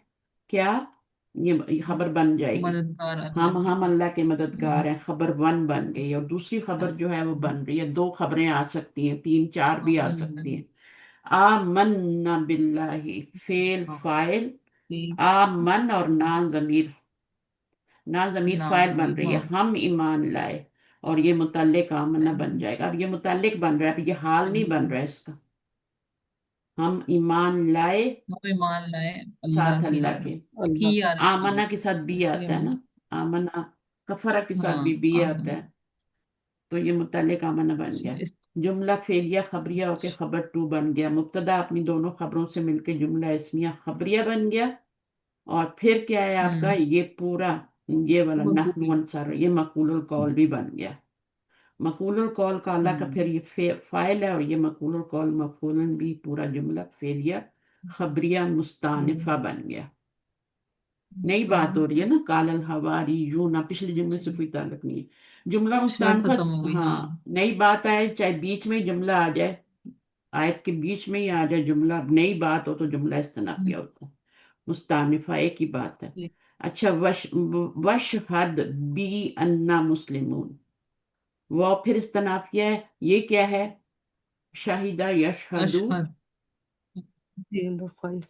क्या, ये खबर बन जाएगी। मददगार अल्लाह हम की। अल्लाह के मददगार हैं, खबर वन बन गई, और दूसरी खबर जो है वो बन रही है। दो खबरें आ सकती हैं, तीन चार भी आ सकती हैं। आमन्ना बिल्लाही फेल फाइल, आमन और ना जमीर, ना जमीर ना फाइल बन जमीर रही है, हाँ। हम ईमान लाए, और ये मुतल्लिक आमन्ना बन जाएगा। अब ये मुतल्लिक बन रहा है, अब ये हाल नहीं बन रहा है इसका। हम ईमान लाए हम ईमान लाए अल्लाह साथ की अल्लाह के। तरफ। अल्लाह की का। आ रहा है आमना हाँ, के साथ भी इसलिए आता है ना, आमना, कफरा के साथ हाँ। भी आता आमन। है। तो ये मुतल्लिक आमना बन अच्छा, गया। जुमला फेलिया खबरिया होके खबर टू बन गया, मुब्तदा अपनी दोनों खबरों से मिलके जुमला इसमिया खबरिया बन गया। और फिर क्या है आपका, ये पूरा ये वाला नहनु मखबूल। अंसार, ये मकूलुल कौल भी बन गया। मकूलुल कौल का अल्लाह का फिर ये फाइल है, और ये मकूलुल कौल मफूलन भी, पूरा जुमला फेलिया खबरिया मुस्तानिफा बन गया। नई बात हो रही है ना, कालल हवारी यूं ना, पिछले जुमले से कोई ताल्लुक नहीं है। जुमला शर्त मुस्तानफा। खत्म हो गई हाँ। हाँ, नई बात आए, चाहे बीच में ही जुमला आ जाए, आयत के बीच में ही आ जाए जुमला, नई बात हो तो जुमला इस्तिनाफिया होता है, मुस्तानिफा एक ही बात है। अच्छा, वशहद बी अन्ना मुस्लिमून, वो फिर इस्तेनाफ किया है, ये क्या है? शाहिदा यशहदू, अशहद, फेल और फाइल।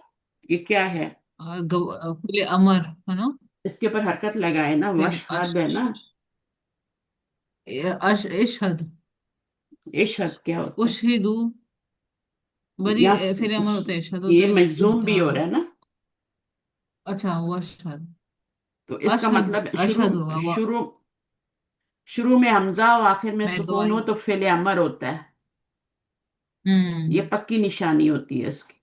ये क्या है? और फिर अमर है ना। इसके ऊपर हरकत लगाए ना, फिर वशहद है ना। इशहद, इशहद क्या होता है? उशहिदू, बड़ी यहाँ फिर अमर होता है, इशहद होता ये है। मजजूम भी हो रहा है ना, अच्छा वो अशहद, तो इसका अशहद मतलब शुरू अशहद होगा वो। शुरू शुरू में हमजा और आखिर में मैं सुकून हो गवाही। तो फेले अमर होता है। ये हम्म। पक्की निशानी होती है इसकी,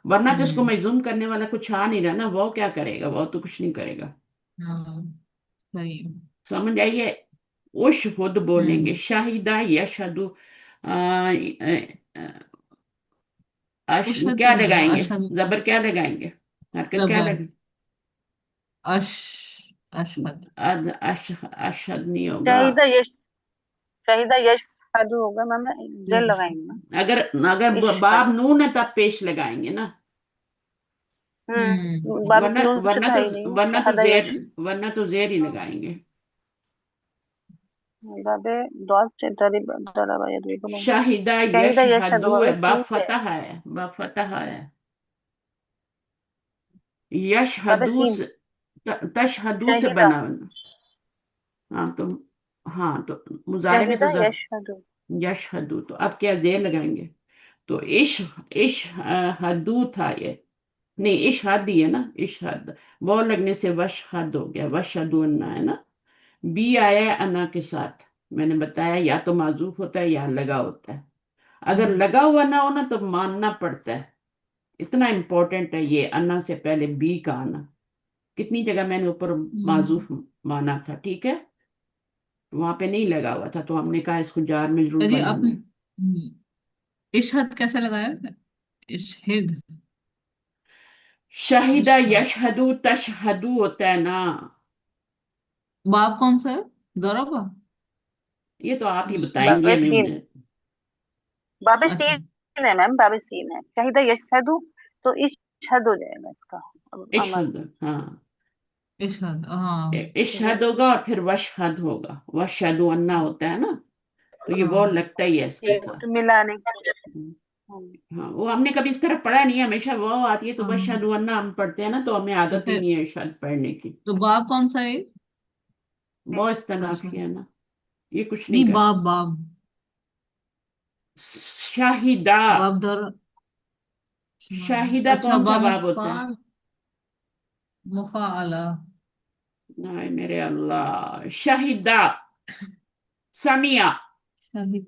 वरना तो इसको हम्म। मजूम करने वाला कुछ आ नहीं रहा ना, वो क्या करेगा? वो तो कुछ नहीं करेगा। हाँ सही है। समझ आइए। उश खुद बोलेंगे, हम्म। शाहिदा यशहदु, उशहद तो क्या नहीं होगा, लगाएंगे? अशहद। जबर क्या लगाएंगे? हरकत क्या जबर, लगे? अश अशहद। अशहद नहीं होगा। शहीदा यश, शहीदा यश साधु होगा मैम, जेल लगाएंगे ना। अगर अगर इशहद। बाब नून है तब पेश लगाएंगे ना, बाब वरना नून से वरना तो है ही नहीं तो ना, वरना तो शहदा जेर यश। वरना तो जेर ही लगाएंगे। बाबे दौस से दरबा ये बोलो। शाहिदा शहीदा यशहद यशहदु होगा, है, बाब ठीक है। फतह है, बाब फतह है। बाबे यशहदू सीन, से तशहदू से शहीदा, बना बना। हाँ तो, हाँ तो मुजारे में तो शहीदा यशहद। यशहदू, तो अब क्या जेर लगाएंगे? तो इश इश हदू था ये, नहीं इश हद ही है ना, इश हद, वो लगने से वश हद हो गया, वशहदू अन्ना है ना। बी आया है अना के साथ, मैंने बताया या तो माजूफ होता है या लगा होता है। अगर लगा हुआ ना हो ना तो मानना पड़ता है, इतना इंपॉर्टेंट है ये, अन्ना से पहले बी का आना। कितनी जगह मैंने ऊपर हम्म। माजूफ माना था, ठीक है, वहां पे नहीं लगा हुआ था तो हमने कहा इसको जार में जरूर चलिए बनाना अपन, है। इशहद कैसे लगाया? इशहिद, शाहिदा इशहद। यशहदू तशहदू होता है ना। बाप कौन सा है? दरबा। ये तो आप ही बताएंगे बाबे हमें सीन, मुझे। बाबे अच्छा, सीन है मैम, बाबे सीन है। शहीदा यशहद तो इशहद हो जाएगा इसका, अमर। इशहद, हाँ, इशहद हाँ। इशहद होगा और फिर वशहद होगा, वशहदू अन्ना होता है ना, तो ये वो हाँ। लगता ही है इसके ये साथ। तो मिलाने की। हम्म, हाँ, वो हमने कभी इस तरह पढ़ा नहीं है, हमेशा वो आती है तो बस हाँ शायद वरना हम पढ़ते हैं ना, तो हमें तो आदत ही फिर, नहीं है शायद पढ़ने की। तो बाप कौन सा है? वो इस्तेनाफ अच्छा, किया ना, ये कुछ नहीं नहीं कर। बाप बाप, शाहिदा, बाप दर, शाहिदा अच्छा कौन सा बाप बाब होता है? मुफाअला। नहीं मेरे अल्लाह, शाहिदा समिया, शाहिद,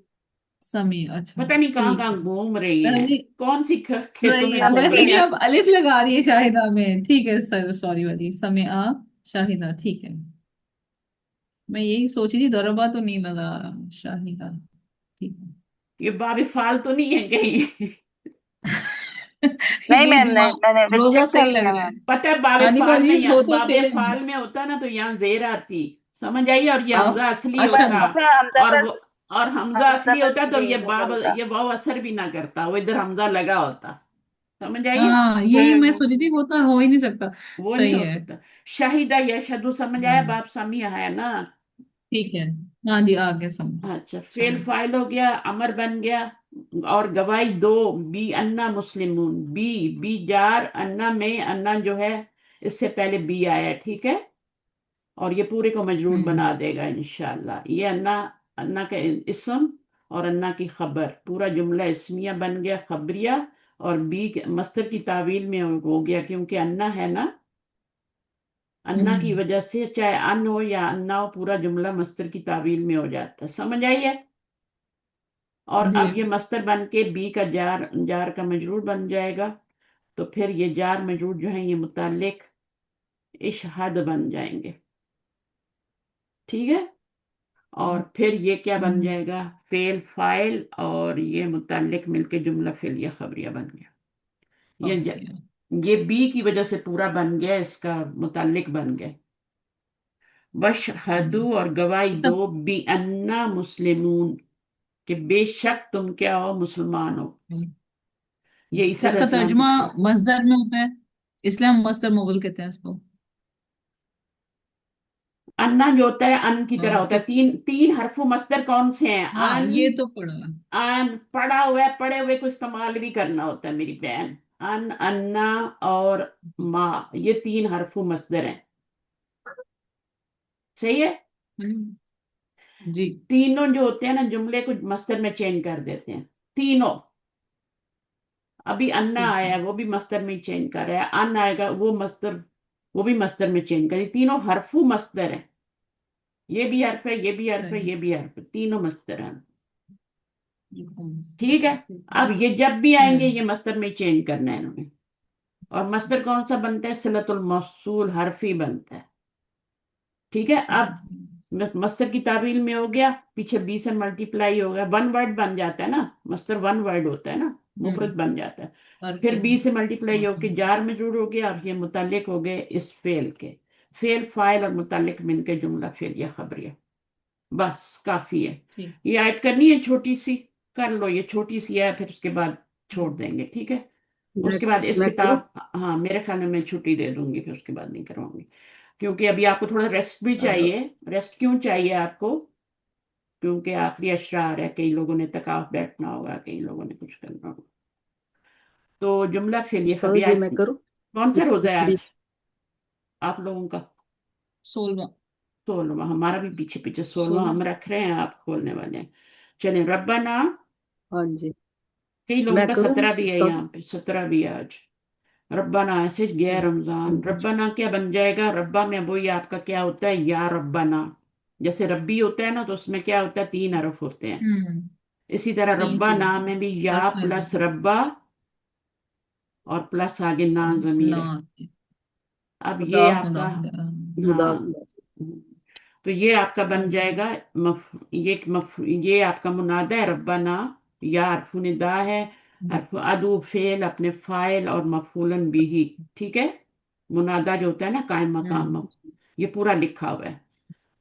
समी, अच्छा पता नहीं कहाँ ठीक कहाँ है। घूम रही हैं, पहले कौन सी खेतों सही में है, घूम वैसे रही भी हैं। अब अलिफ लगा रही है शाहिदा में, ठीक है सर, सॉरी वाली समिया, शाहिदा ठीक है। मैं यही सोची थी, दरबा तो नहीं लगा रहा, शाहिदा ठीक है। ये बाबे फाल तो नहीं है कहीं? नहीं यही मैम, नहीं, दिमाग, मैंने रोजा चेक कर सही लग लिया रहा है। मैम। पता है बाबे हाँ नहीं फाल में, भाजी, यहाँ दो तो बाबे फेले हैं। फाल में होता ना तो यहाँ जेर आती, समझ आई, और ये अफ हमजा असली अशहद, होता। और फिर हमजा और पर, वो, और हमजा हमजा असली पर होता तो जी ये वो बाब, बनता। ये वाव असर भी ना करता, वो इधर हमजा लगा होता। समझ आइए। हाँ यही मैं हम्म। सोची थी, वो तो हो ही नहीं सकता। वो नहीं सही हो है। सकता। शाहिदा यशहदु, समझ आया, हम्म, बाप समिया है ना। ठीक है। हाँ जी, आ गया समझ। अच्छा, फेल शाहिद। फाइल हो गया, अमर बन गया। और गवाही दो, बी अन्ना मुस्लिमून, बी, बी जार, अन्ना में, अन्ना जो है इससे पहले बी आया, ठीक है, और ये पूरे को मजरूर हम्म। बना देगा इंशाल्लाह। ये अन्ना, अन्ना का इस्म और अन्ना की खबर, पूरा जुमला इस्मिया बन गया, खबरिया। और बी मस्तर की तावील में हो गया, क्योंकि अन्ना है ना, अन्ना की हम्म। वजह से चाहे अन हो या अन्ना हो, पूरा जुमला मस्तर की तावील में हो जाता है, समझ आई है। और जी। अब ये मस्तर बन के बी का जार, जार का मजरूर बन जाएगा। तो फिर ये जार मजरूर जो है ये मुतालिक इशहद बन जाएंगे, ठीक है। और फिर ये क्या बन हम्म, जाएगा? फेल फाइल, और ये मुतालिक मिलके जुमला फेलिया खबरिया बन गया। ये समझ गया। ये बी की वजह से पूरा बन गया, इसका मुतालिक बन गया। वशहदू, और गवाही मतलब दो, बी अन्ना मुस्लिमून, कि बेशक तुम क्या हो, मुसलमान हो। ये ईसा इसका अलैहिस्सलाम की तर्जुमा मस्दर में होता है, इसलिए हम मस्दर मुगल कहते हैं इसको। अन्ना जो होता है अन की तरह होता है। कि तीन तीन हरफो मस्दर कौन से हैं? हाँ अन, ये तो पढ़ा है। अन पढ़ा हुआ है, पढ़े हुए को इस्तेमाल भी करना होता है मेरी बहन। अन, अन्ना और माँ, ये तीन हरफो मस्दर हैं। सही है। हम्म, जी तीनों जो होते हैं ना जुमले को मस्दर में चेंज कर देते हैं तीनों। अभी अन्ना ठीक आया है। है, वो भी मस्दर में चेंज कर रहा है। अन आएगा वो मस्दर, वो भी मस्दर में चेंज कर, तीनों हरफू मस्दर है। ये भी हर्फ है, ये भी हर्फ है, सही। ये भी हर्फ है, तीनों मस्दर हैं। ठीक है। ठीक है। अब ये जब भी आएंगे हम्म। ये मस्दर में चेंज करना है इन्होंने। और मस्दर कौन सा बनता है? सिलतुल मौसूल हर्फी बनता है। ठीक है। अब मस्तर की तावील में हो गया, पीछे बी से मल्टीप्लाई हो गया, वन वर्ड बन जाता है ना, मस्तर वन वर्ड होता है ना, मुफरत बन जाता है। और फिर फिर बी से मल्टीप्लाई हाँ होके जार मजरूर हो गया, और ये मुतालिक हो गए इस फेल के। फेल फाइल और मुतालिक मिलके जुमला फेल या खबरिया। बस काफी है। ठीक। ये आयत करनी है छोटी सी, कर लो, ये छोटी सी है, फिर उसके बाद छोड़ देंगे। ठीक है। मैं उसके बाद इस मैं करूँ? किताब, हाँ मेरे ख्याल में मैं छुट्टी दे दूंगी, फिर उसके बाद नहीं करवाऊंगी। क्योंकि अभी आपको थोड़ा रेस्ट भी अ, चाहिए। रेस्ट क्यों चाहिए आपको? क्योंकि आखिरी अशरार है, कई लोगों ने तकाफ बैठना होगा, कई लोगों ने कुछ करना होगा। तो जुमला फेलिए उस्ताद खबरी जी आज मैं करूँ? कौन सा रोजा है आज बीच आप लोगों का? 16वां। 16वां। हमारा भी पीछे पीछे 16वां 16। हम रख रहे हैं, आप खोलने वाले हैं। चलिए रब्बाना। हाँ जी, कई लोगों मैं का करूँ 17 भी है, उस्ताद? यहाँ पे 17 भी है आज। रब्बाना ऐसे गया जी रमजान। जी रब्बाना क्या बन जाएगा? रब्बा में वही आपका क्या होता है? या रब्बाना। जैसे रब्बी होता है ना, तो उसमें क्या होता है? 3 हरफ होते हैं। हम्म। इसी तरह तीन रब्बा चीजें ना थी। में भी या हर्फ में प्लस थी। रब्बा और प्लस आगे ना जमीर है। ना। अब ये मुदाफ आपका, मुदाफ हाँ, मुदाफ तो ये आपका बन हम्म। जाएगा ये आपका मुनादा है रब्बाना। या हरफ निदा है। हरफ अदु फेल अपने फाइल और मफूलन बिही। ठीक है। मुनादा जो होता है ना, कायम मकाम, हम्म। ये पूरा लिखा हुआ है।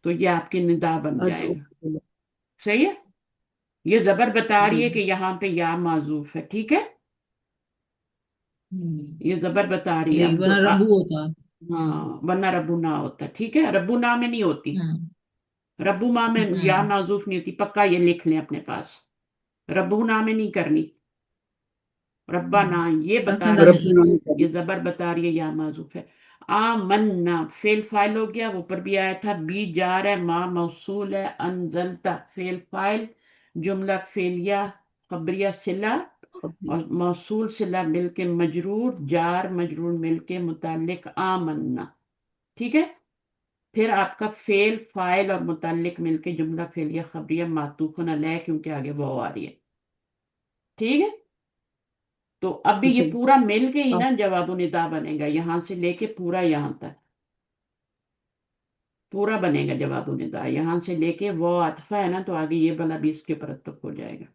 तो ये आपकी निदा बन अद जाएगा। सही है। ये जबर बता रही जी है कि यहाँ पे या माजूफ है। ठीक है। हम्म। ये जबर बता रही है। यही वरना रब्बू होता। हाँ, वरना रब्बू ना होता। ठीक है। रब्बू ना में नहीं होती। हम्म। रब्बू माँ में या हम्म। माजूफ नहीं होती, पक्का ये लिख लें अपने पास। रब्बू ना में नहीं करनी। रब्बा ना ये हर्फ बता निदा रही नहीं है, रब्बना करना। नहीं ये करना। जबर बता रही है या माजूफ है। आ मन्ना फेल फाइल हो गया, वो ऊपर भी आया था। बी जार है, माँ मौसूल है, अनजलता फेल फाइल, जुमला फेलिया खबरिया सिला, खबरी और मौसूल सिला मिलके मजरूर, जार मजरूर मिलके मुतालिक आ मन्ना। ठीक है। फिर आपका फेल फाइल और मुतालिक मिलके जुमला फेलिया खबरिया मातूफन अलैह, क्योंकि आगे वो आ रही है। ठीक है। तो अभी ये जी पूरा मिल के ही आप ना जवाब निदा बनेगा, यहां से लेके पूरा यहां तक पूरा बनेगा जवाब निदा। यहां से लेके वो आतफा है ना, तो आगे ये वाला भी इसके परतब हो जाएगा।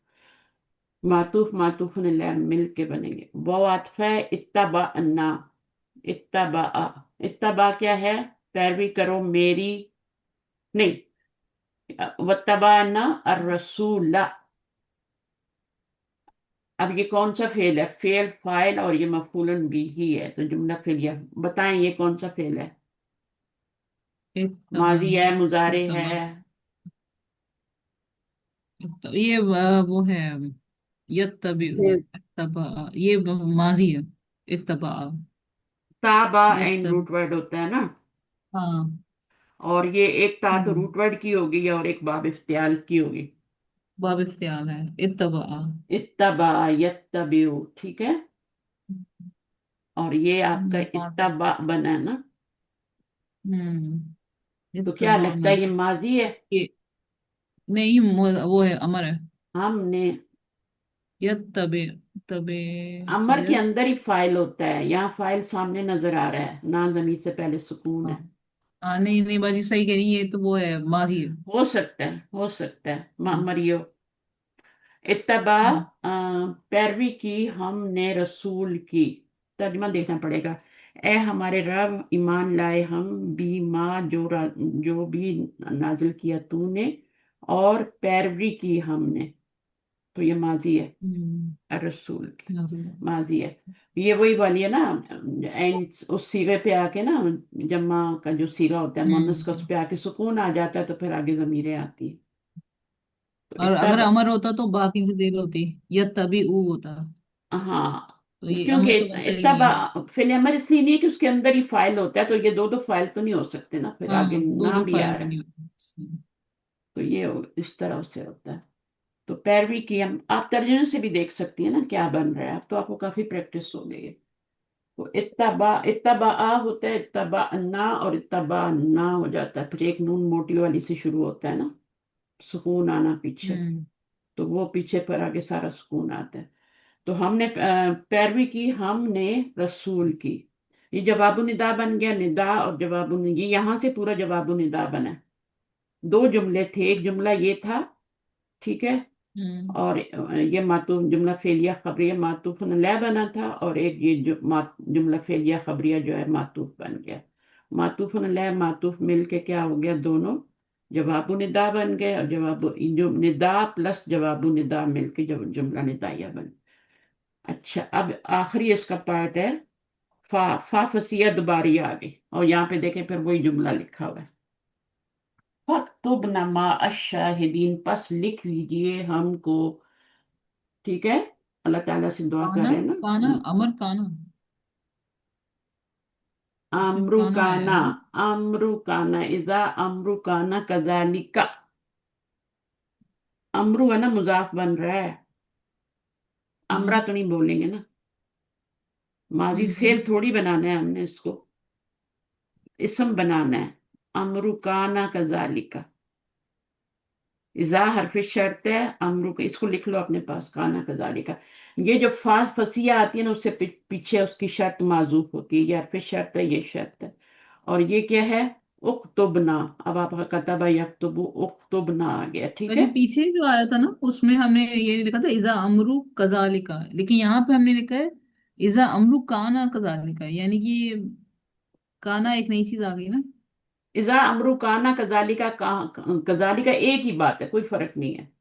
मातूफ मातूफ मिल के बनेंगे। वो आतफा है इत्तबा अन्ना। इत्तबा, इत्तबा क्या है? पैरवी करो मेरी, नहीं, वत्तबा अन्ना और रसूला। अब ये कौन सा फेल है? फेल फाइल और ये मफूलन भी ही है, तो जुमला फेलिया। बताएं ये कौन सा फेल है? इत्तबा। माजी है, मुजारे है? इत्तबा। ये वो है यत्तबी। ये इत्तबा ये माजी है। इत्तबा। ताबा एन यत्तब रूट वर्ड होता है ना। हाँ। और ये एक ता तो हम्म। रूट वर्ड की होगी और एक बाब इख्तियाल की होगी। बाब इख्तियार है इत्तबा। इत्तबा यत्तबिउ। ठीक है। और ये आपका माजी। इत्तबा बना है ना। तो क्या इत्तबा लगता ना। है ये माजी है? ये नहीं वो है अमर है। हमने, यत्तबे। तबे। अमर के यत अंदर ही फाइल होता है, यहाँ फाइल सामने नजर आ रहा है ना, जमीर से पहले सुकून हाँ। है। नहीं नहीं बाजी सही कह रही है, ये तो वो है माजी है। हो सकता है, हो सकता है हम्म। मरियो। इत्तबा, हम्म। पैरवी की हमने रसूल की। तर्जुमा देखना पड़ेगा। ए हमारे रब, ईमान लाए हम, बी माँ जो भी नाजिल किया तूने, और पैरवी की हमने। तो ये माजी है, रसूल की माजी है। ये वही वाली है ना, एंड उस सीगे पे आके ना, जम्मा का जो सीगा होता है मुअन्नस का, उस पे आके सुकून आ जाता है तो फिर आगे जमीरें आती है। तो और इतना अगर अमर होता तो बाकी से देर होती, या तभी ऊ होता, हाँ, तो ये क्योंकि अमर तो बनता ही इतना नहीं है। फिल अमर इसलिए नहीं है कि उसके अंदर ही फाइल होता है, तो ये दो दो फाइल तो नहीं हो सकते ना, फिर आगे हाँ, दो दो नाम भी आ फाइल भी रहा है। नहीं होती। तो ये इस तरह से होता है। तो पैरवी की हम आप तर्जुमे से भी देख सकती है ना क्या बन रहा है, अब तो आपको काफी प्रैक्टिस हो गई है। तो इत्तबा आ होता है, इत्तबा अन्ना, और इत्तबा अन्ना हो जाता है, फिर एक नून मोटी वाली से शुरू होता है ना, सुकून आना पीछे, हम्म तो वो पीछे पर आगे सारा सुकून आता है। तो हमने पैरवी की हमने रसूल की, ये जवाबु निदा बन गया, निदा और जवाबु, ये यहाँ से पूरा जवाबु निदा बना। दो जुमले थे, एक जुमला ये था, ठीक है, हम्म और ये मातूफ जुमला फेलिया खबरिया मातूफ लै बना था, और एक ये जुमला फेलिया खबरिया जो है मातूफ बन गया। मातूफ लै मातूफ मिल के क्या हो गया, दोनों जवाबु निदा बन गए, और जवाबु जो निदा प्लस जवाबु निदा मिल के जब जुमला निदाइया बन। अच्छा, अब आखिरी इसका पार्ट है, फा फसिया दोबारी आ गई, और यहाँ पे देखें फिर वही जुमला लिखा हुआ है, फक्तुबना मा अश-शाहिदीन, बस लिख लीजिए हमको, ठीक है, अल्लाह ताला से दुआ कर काना, रहे हैं काना, ना। अमर काना, इसमें अमरु काना आया काना, है ना। अमरु काना, इजा अमरु काना कजालिका, अमरु है ना मुजाफ बन रहा है, अमरा हम्म तो नहीं बोलेंगे ना, माजी हम्म फेल थोड़ी बनाना है हमने इसको, इसम बनाना है, अमरु काना कजालिका, इजा हरफ शर्त है, अमरु का इसको लिख लो अपने पास, काना कजालिका। ये जो फा फसिया आती है ना, उससे पीछे उसकी शर्त माजूफ होती है, ये हरफ शर्त है, ये शर्त है, और ये क्या है, उक्तुबना, अब आपका कतबा यक्तुबु, उक्तुबना आ गया, ठीक और है। ये पीछे जो आया था ना, उसमें हमने ये लिखा था इजा अमरू कजालिका, लेकिन यहाँ पे हमने लिखा है इजा अमरू काना कजालिका, यानी कि ये काना एक नई चीज आ गई ना। इजा अमरु काना कजालिका, कजालिका एक ही बात है, कोई फर्क नहीं है,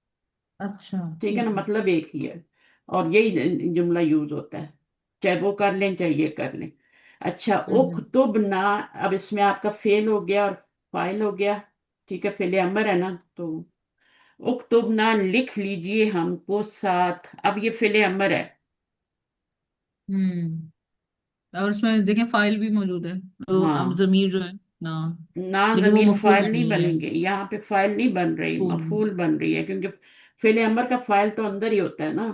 अच्छा, ठीक है ना, ठीक है। मतलब एक ही है, और यही जुमला यूज होता है, चाहे वो कर लें चाहे ये कर लें। अच्छा, हम्म उक्तुब ना, अब इसमें आपका फेल हो गया और फाइल हो गया, ठीक है, फेल अमर है ना, तो उक्तुब ना लिख लीजिए हमको साथ, अब ये फेल अमर है, हम्म और उसमें देखें फाइल भी मौजूद है, तो अब हाँ, जमीर जो है ना, ना लेकिन वो जमीर मफूल फाइल बन नहीं रही है। बनेंगे, यहाँ पे फाइल नहीं बन रही, मफूल। मफूल बन रही है, क्योंकि फेल अमर का फाइल तो अंदर ही होता है ना,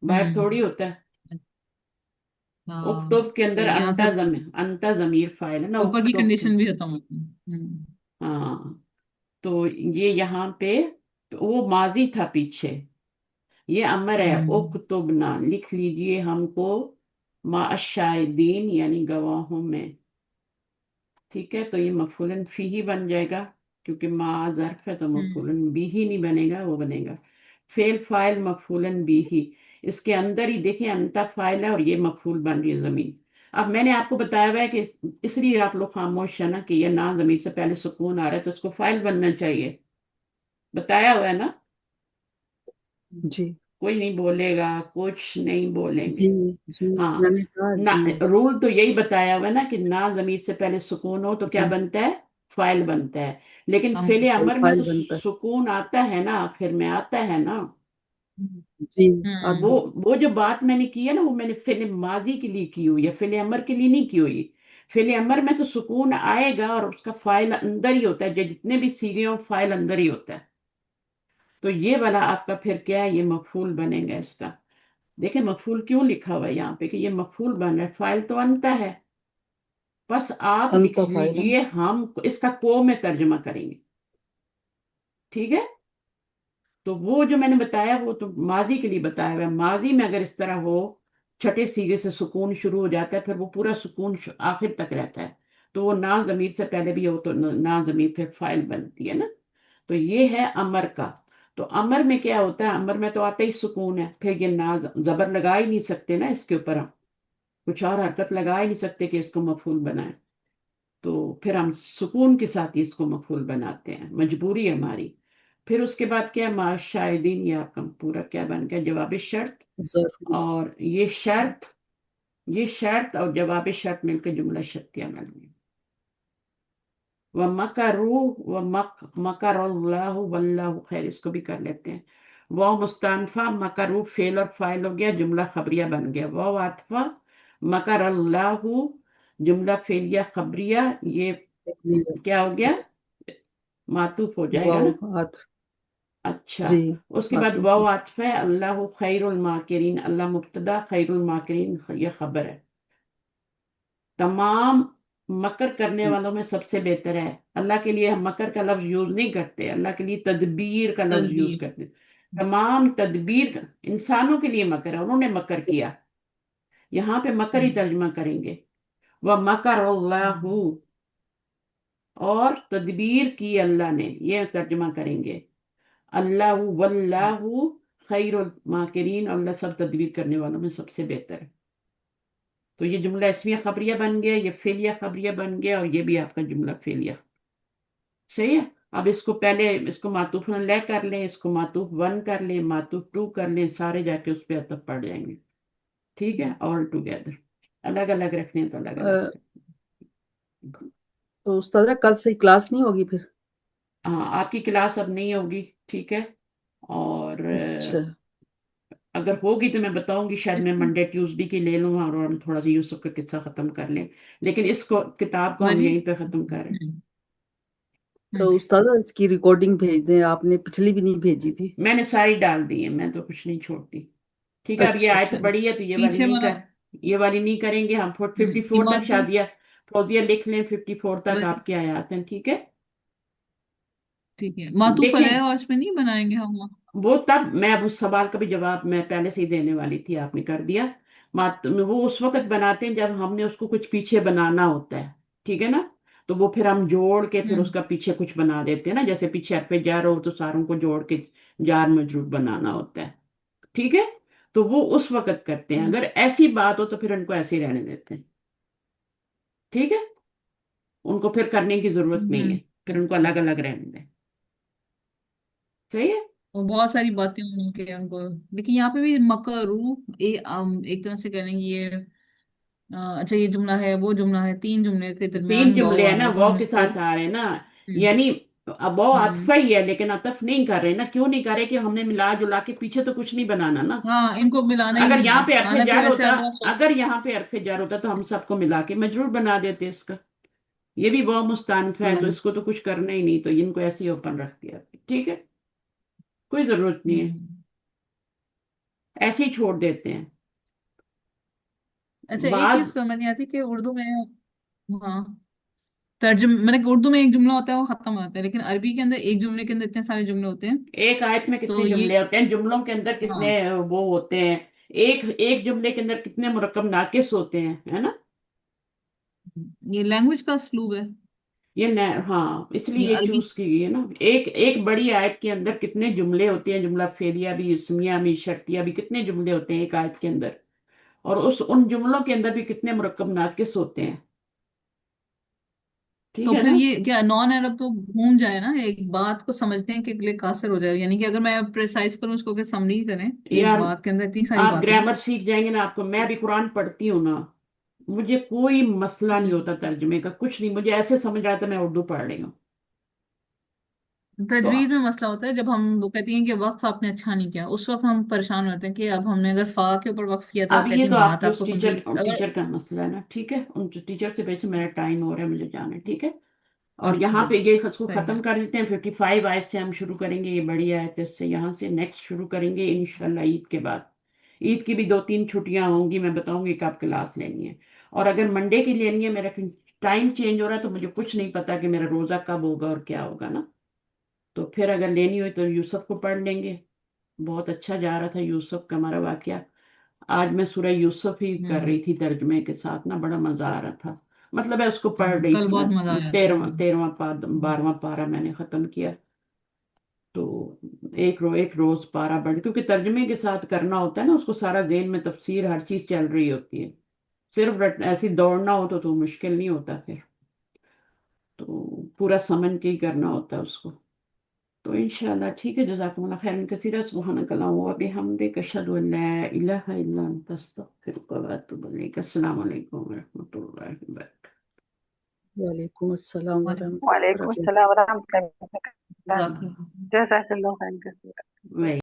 बाहर थोड़ी हम्म होता है। हाँ, उक्तुब के अंदर सही, यहाँ से अंता जमीर फाइल है ना, ऊपर की उक्तुब कंडीशन भी खत्म होती है। हाँ, तो ये यहाँ पे, तो वो माजी था पीछे, ये अमर है, हम्म उक्तुबना लिख लीजिए हमको, मा अशाहिदीन यानी गवाहों में, ठीक है, तो ये मफूलन फी ही बन जाएगा, क्योंकि मा ज़र्फ है तो हम्म मफूलन बी ही नहीं बनेगा, वो बनेगा फेल फाइल मफूलन बी ही, इसके अंदर ही देखिए अंता फाइल है और ये मफूल बन रही है जमीन। अब मैंने आपको बताया हुआ है कि इसलिए आप लोग खामोश है ना, कि ये ना जमीन से पहले सुकून आ रहा है तो उसको फाइल बनना चाहिए, बताया हुआ है ना, जी कोई नहीं बोलेगा, कुछ नहीं जी बोलेंगे। जी, हाँ, मैंने कहा ना जी। रूल तो यही बताया हुआ है ना, कि ना जमीर से पहले सुकून हो तो क्या जी, बनता है, फाइल बनता है, लेकिन हम फेले अमर में फाइल तो बनता है। सुकून आता है ना, आखिर में आता है ना। जी, वो आता। वो जो बात मैंने की है ना, वो मैंने फेले माजी के लिए की हुई है, फेले अमर के लिए नहीं की हुई। फेले अमर में तो सुकून आएगा और उसका फाइल अंदर ही होता है, जो जितने भी सीगे हो फाइल अंदर ही होता है, तो ये वाला आपका फिर क्या है, ये मफूल बनेगा इसका। देखिए मफूल क्यों लिखा हुआ है यहाँ पे, कि ये मफूल बन रहा है, फाइल तो अंता है, बस आप लिख अंत फाइल है। लीजिए, हम इसका को में तर्जमा करेंगे, ठीक है। तो वो जो मैंने बताया वो तो माजी के लिए बताया हुआ है, माजी में अगर इस तरह हो, छठे सीगे से सुकून शुरू हो जाता है, फिर वो पूरा सुकून आखिर तक रहता है, तो वो ना जमीर से पहले भी हो तो ना जमीर फिर फाइल बनती है ना। तो ये है अमर का। तो अमर में क्या होता है, अमर में तो आता ही सुकून है, फिर ये ना जबर लगा ही नहीं सकते ना इसके ऊपर हम, कुछ और हरकत लगा ही नहीं सकते कि इसको मफूल बनाए, तो फिर हम सुकून के साथ ही इसको मफूल बनाते हैं, मजबूरी है हमारी। پھر اس کے بعد کیا مع شاہدین، یہ آپ کا پورا کیا بن گیا جواب شرط، ظرف اور یہ شرط اور جواب شرط مل کے جملہ شرطیہ بن گیا. مکر اللہ واللہ خیر، اس کو بھی کر لیتے ہیں. واو مستانفہ مکرو فعل اور فاعل ہو گیا، جملہ خبریہ بن گیا. واو عاطفہ مکر اللہ جملہ فعلیہ خبریہ، یہ کیا ہو گیا معطوف ہو جائے گا نا. واو عطف اچھا، جی اس کے بعد معطوف واو عطف ہے، اللہ خیر الماکرین، اللہ مبتدا، خیر الماکرین یہ خبر ہے. تمام مکر کرنے والوں میں سب سے بہتر ہے. اللہ کے لیے ہم مکر کا لفظ یوز نہیں کرتے، اللہ کے لیے تدبیر کا لفظ یوز تدبیر. کرتے. تمام تدبیر انسانوں کے لیے مکر ہے، انہوں نے مکر کیا. یہاں پہ مکر ہی ترجمہ کریں گے. وہ مکر اللہ، اور تدبیر کی اللہ نے، یہ ترجمہ کریں گے. اللہ واللہ خیر الماکرین، اللہ سب تدبیر کرنے والوں میں سب سے بہتر ہے. تو یہ جملہ اسمیہ خبریہ بن گیا، یہ فعلیہ خبریہ بن گیا، اور یہ بھی آپ کا جملہ فعلیہ. صحیح ہے. اب اس کو پہلے اس کو معطوف لے کر لیں، اس کو معطوف 1 کر لیں، معطوف 2 کر لیں، سارے جا کے اس پہ عطف پڑ جائیں گے. ٹھیک ہے، آل ٹوگیدر. الگ الگ رکھنے تو الگ الگ سے. تو استاذہ کل سے کلاس نہیں ہوگی پھر؟ ہاں، آپ کی کلاس اب نہیں ہوگی. ٹھیک ہے، اور اچھا اگر ہوگی تو میں بتاؤں گی، شاید اس میں میں منڈے ٹیوزڈے کی لے لوں گا، اور ہم تھوڑا سا یوسف کا قصہ ختم کر لیں. لیکن اس کو کتاب کو ہم ولی یہیں پہ ختم کر رہے ہیں. تو استاذہ اس کی ریکارڈنگ بھیج دیں، آپ نے پچھلی بھی نہیں بھیجی تھی. میں نے ساری ڈال دی ہے، میں تو کچھ نہیں چھوڑتی. ٹھیک ہے، اب یہ اچھا آیت ٹھیک بڑی ہے تو پیچھے والا یہ والی نہیں کریں گے ہم. 54 تک عبادت. شازیہ فوزیہ لکھ لیں، 54 تک ولی آپ کی آیات ہیں. ٹھیک ہے، ٹھیک ہے، معطوف دیکھیں. علیہ اور اس میں نہیں بنائیں گے ہم؟ وہ تب میں اب اس سوال کا بھی جواب میں پہلے سے ہی دینے والی تھی، آپ نے کر دیا. وہ اس وقت بناتے ہیں جب ہم نے اس کو کچھ پیچھے بنانا ہوتا ہے. ٹھیک ہے نا، تو وہ پھر ہم جوڑ کے پھر اس کا پیچھے کچھ بنا دیتے ہیں نا، جیسے پیچھے حرف جار ہو تو ساروں کو جوڑ کے جار مجرور بنانا ہوتا ہے. ٹھیک ہے، تو وہ اس وقت کرتے ہیں. اگر ایسی بات ہو تو پھر ان کو ایسے ہی رہنے دیتے ہیں. ٹھیک ہے، ان کو پھر کرنے کی ضرورت نہیں ہے، پھر ان کو الگ الگ رہنے دیں. صحیح ہے. وہ بہت ساری باتیں ان کے ان کو، لیکن یہاں پہ بھی مکرو ایک طرح سے کہیں گے یہ اچھا یہ جملہ ہے وہ جملہ ہے، 3 جملے کے 3 درمیان واؤ جملے ہیں آ رہا نا، ہے تو واو ہم کے اس کو ساتھ آ رہے ہیں نا. ہوں یعنی اب واو ہوں عطفہ ہی ہے، لیکن عطف نہیں کر رہے نا. کیوں نہیں کر رہے؟ کہ ہم نے ملا جلا کے پیچھے تو کچھ نہیں بنانا نا. ہاں ان کو ملانا ہی اگر نہیں ہے، یہاں پہ حرف حالانکہ جار ویسے ہوتا اگر آپ اگر یہاں پہ حرف جار ہوتا تو ہم سب کو ملا کے مجرور بنا دیتے اس کا. یہ بھی واو مستانفہ ہے، تو اس کو تو کچھ کرنا ہی نہیں، تو ان کو ایسے ہی اوپن رکھ دیا. ٹھیک ہے، کوئی ضرورت نہیں ہے، ایسے ہی چھوڑ دیتے ہیں. اچھا ایک بعد چیز سمجھ نہیں آتی کہ اردو میں ہاں میں نے اردو میں ایک جملہ ہوتا ہے وہ ختم ہو جاتا ہے، لیکن عربی کے اندر ایک جملے کے اندر اتنے سارے جملے ہوتے ہیں. ایک آیت میں کتنے تو یہ جملے ہوتے ہیں، جملوں کے اندر ہاں کتنے وہ ہوتے ہیں، ایک جملے کے اندر کتنے مرکب ناقص ہوتے ہیں، ہے نا. یہ لینگویج کا اسلوب ہے. ہاں، اس لیے یہ یہ عربی چوز کی گئی ہے نا. ایک بڑی آیت کے اندر کتنے جملے ہوتے ہیں، جملہ فعلیہ بھی، اسمیہ بھی، شرطیہ بھی، کتنے جملے ہوتے ہیں ایک آیت کے اندر، اور ان جملوں کے اندر بھی کتنے مرکب ناقص ہوتے ہیں. ٹھیک تو ہے پھر نا. یہ کیا نان عرب تو گھوم جائے نا، ایک بات کو سمجھنے کے لیے قاصر ہو جائے، یعنی کہ اگر میں پریسائز کروں اس کو کہ سمری کریں ایک یار بات کے اندر اتنی ساری آپ باتیں. گرامر سیکھ جائیں گے نا، آپ کو میں بھی قرآن پڑھتی ہوں نا، مجھے کوئی مسئلہ نہیں ہوتا ترجمے کا، کچھ نہیں. مجھے ایسے سمجھ آتا میں اردو پڑھ رہی ہوں. تو تجوید میں مسئلہ ہوتا ہے جب ہم وہ کہتی ہیں کہ وقف آپ نے اچھا نہیں کیا، اس وقت ہم پریشان ہوتے ہیں کہ اب ہم نے اگر فا کے اوپر وقف کیا تو اب آپ یہ کہتی ہیں تو آپ بات کے آپ اس کو کمپلیٹ اگر ٹیچر کا مسئلہ ہے نا. ٹھیک ہے، ان ٹیچر سے بیچ میرا ٹائم ہو رہا ہے، مجھے جانا ہے. ٹھیک ہے، اور اچھا یہاں پہ یہ اس کو صحیح ہے. ختم کر دیتے ہیں. 55 آیت سے ہم شروع کریں گے، یہ بڑی آیت ہے، اس سے یہاں سے نیکسٹ شروع کریں گے انشاءاللہ عید کے بعد. عید کی بھی 2-3 چھٹیاں ہوں گی، میں بتاؤں گی کب کلاس لینی ہے. اور اگر منڈے کی لینی ہے، میرا ٹائم چینج ہو رہا ہے تو مجھے کچھ نہیں پتا کہ میرا روزہ کب ہوگا اور کیا ہوگا نا. تو پھر اگر لینی ہوئی تو یوسف کو پڑھ لیں گے. بہت اچھا جا رہا تھا یوسف کا ہمارا واقعہ. آج میں سورہ یوسف ہی کر ہوں رہی تھی ترجمے کے ساتھ نا، بڑا مزہ آ رہا تھا. مطلب ہے اس کو پڑھ رہی کل تھی نا. بہت مزہ آیا تھا. 13واں 12واں پارہ میں نے ختم کیا. تو ایک روز پارہ بڑھ، کیونکہ ترجمے کے ساتھ کرنا ہوتا ہے نا، اس کو سارا ذہن میں تفسیر ہر چیز چل رہی ہوتی ہے. صرف ایسی دوڑنا ہو تو مشکل نہیں ہوتا پھر، تو پورا سمن کے ہی کرنا ہوتا ہے اس کو. تو تو انشاءاللہ ٹھیک ہے. جزاکم اللہ خیرا کثیرا. سبحانک اللہم و بحمدک اشہد ان لا الہ الا انت استغفرک و اتوب الیک. السلام علیکم و رحمۃ اللہ وبرکاتہ. وعلیکم السلام ورحمۃ اللہ وعلیکم وبرکاتہ. السلام ورحمۃ اللہ وبرکاتہ. جزاک اللہ. جزاک اللہ خیر.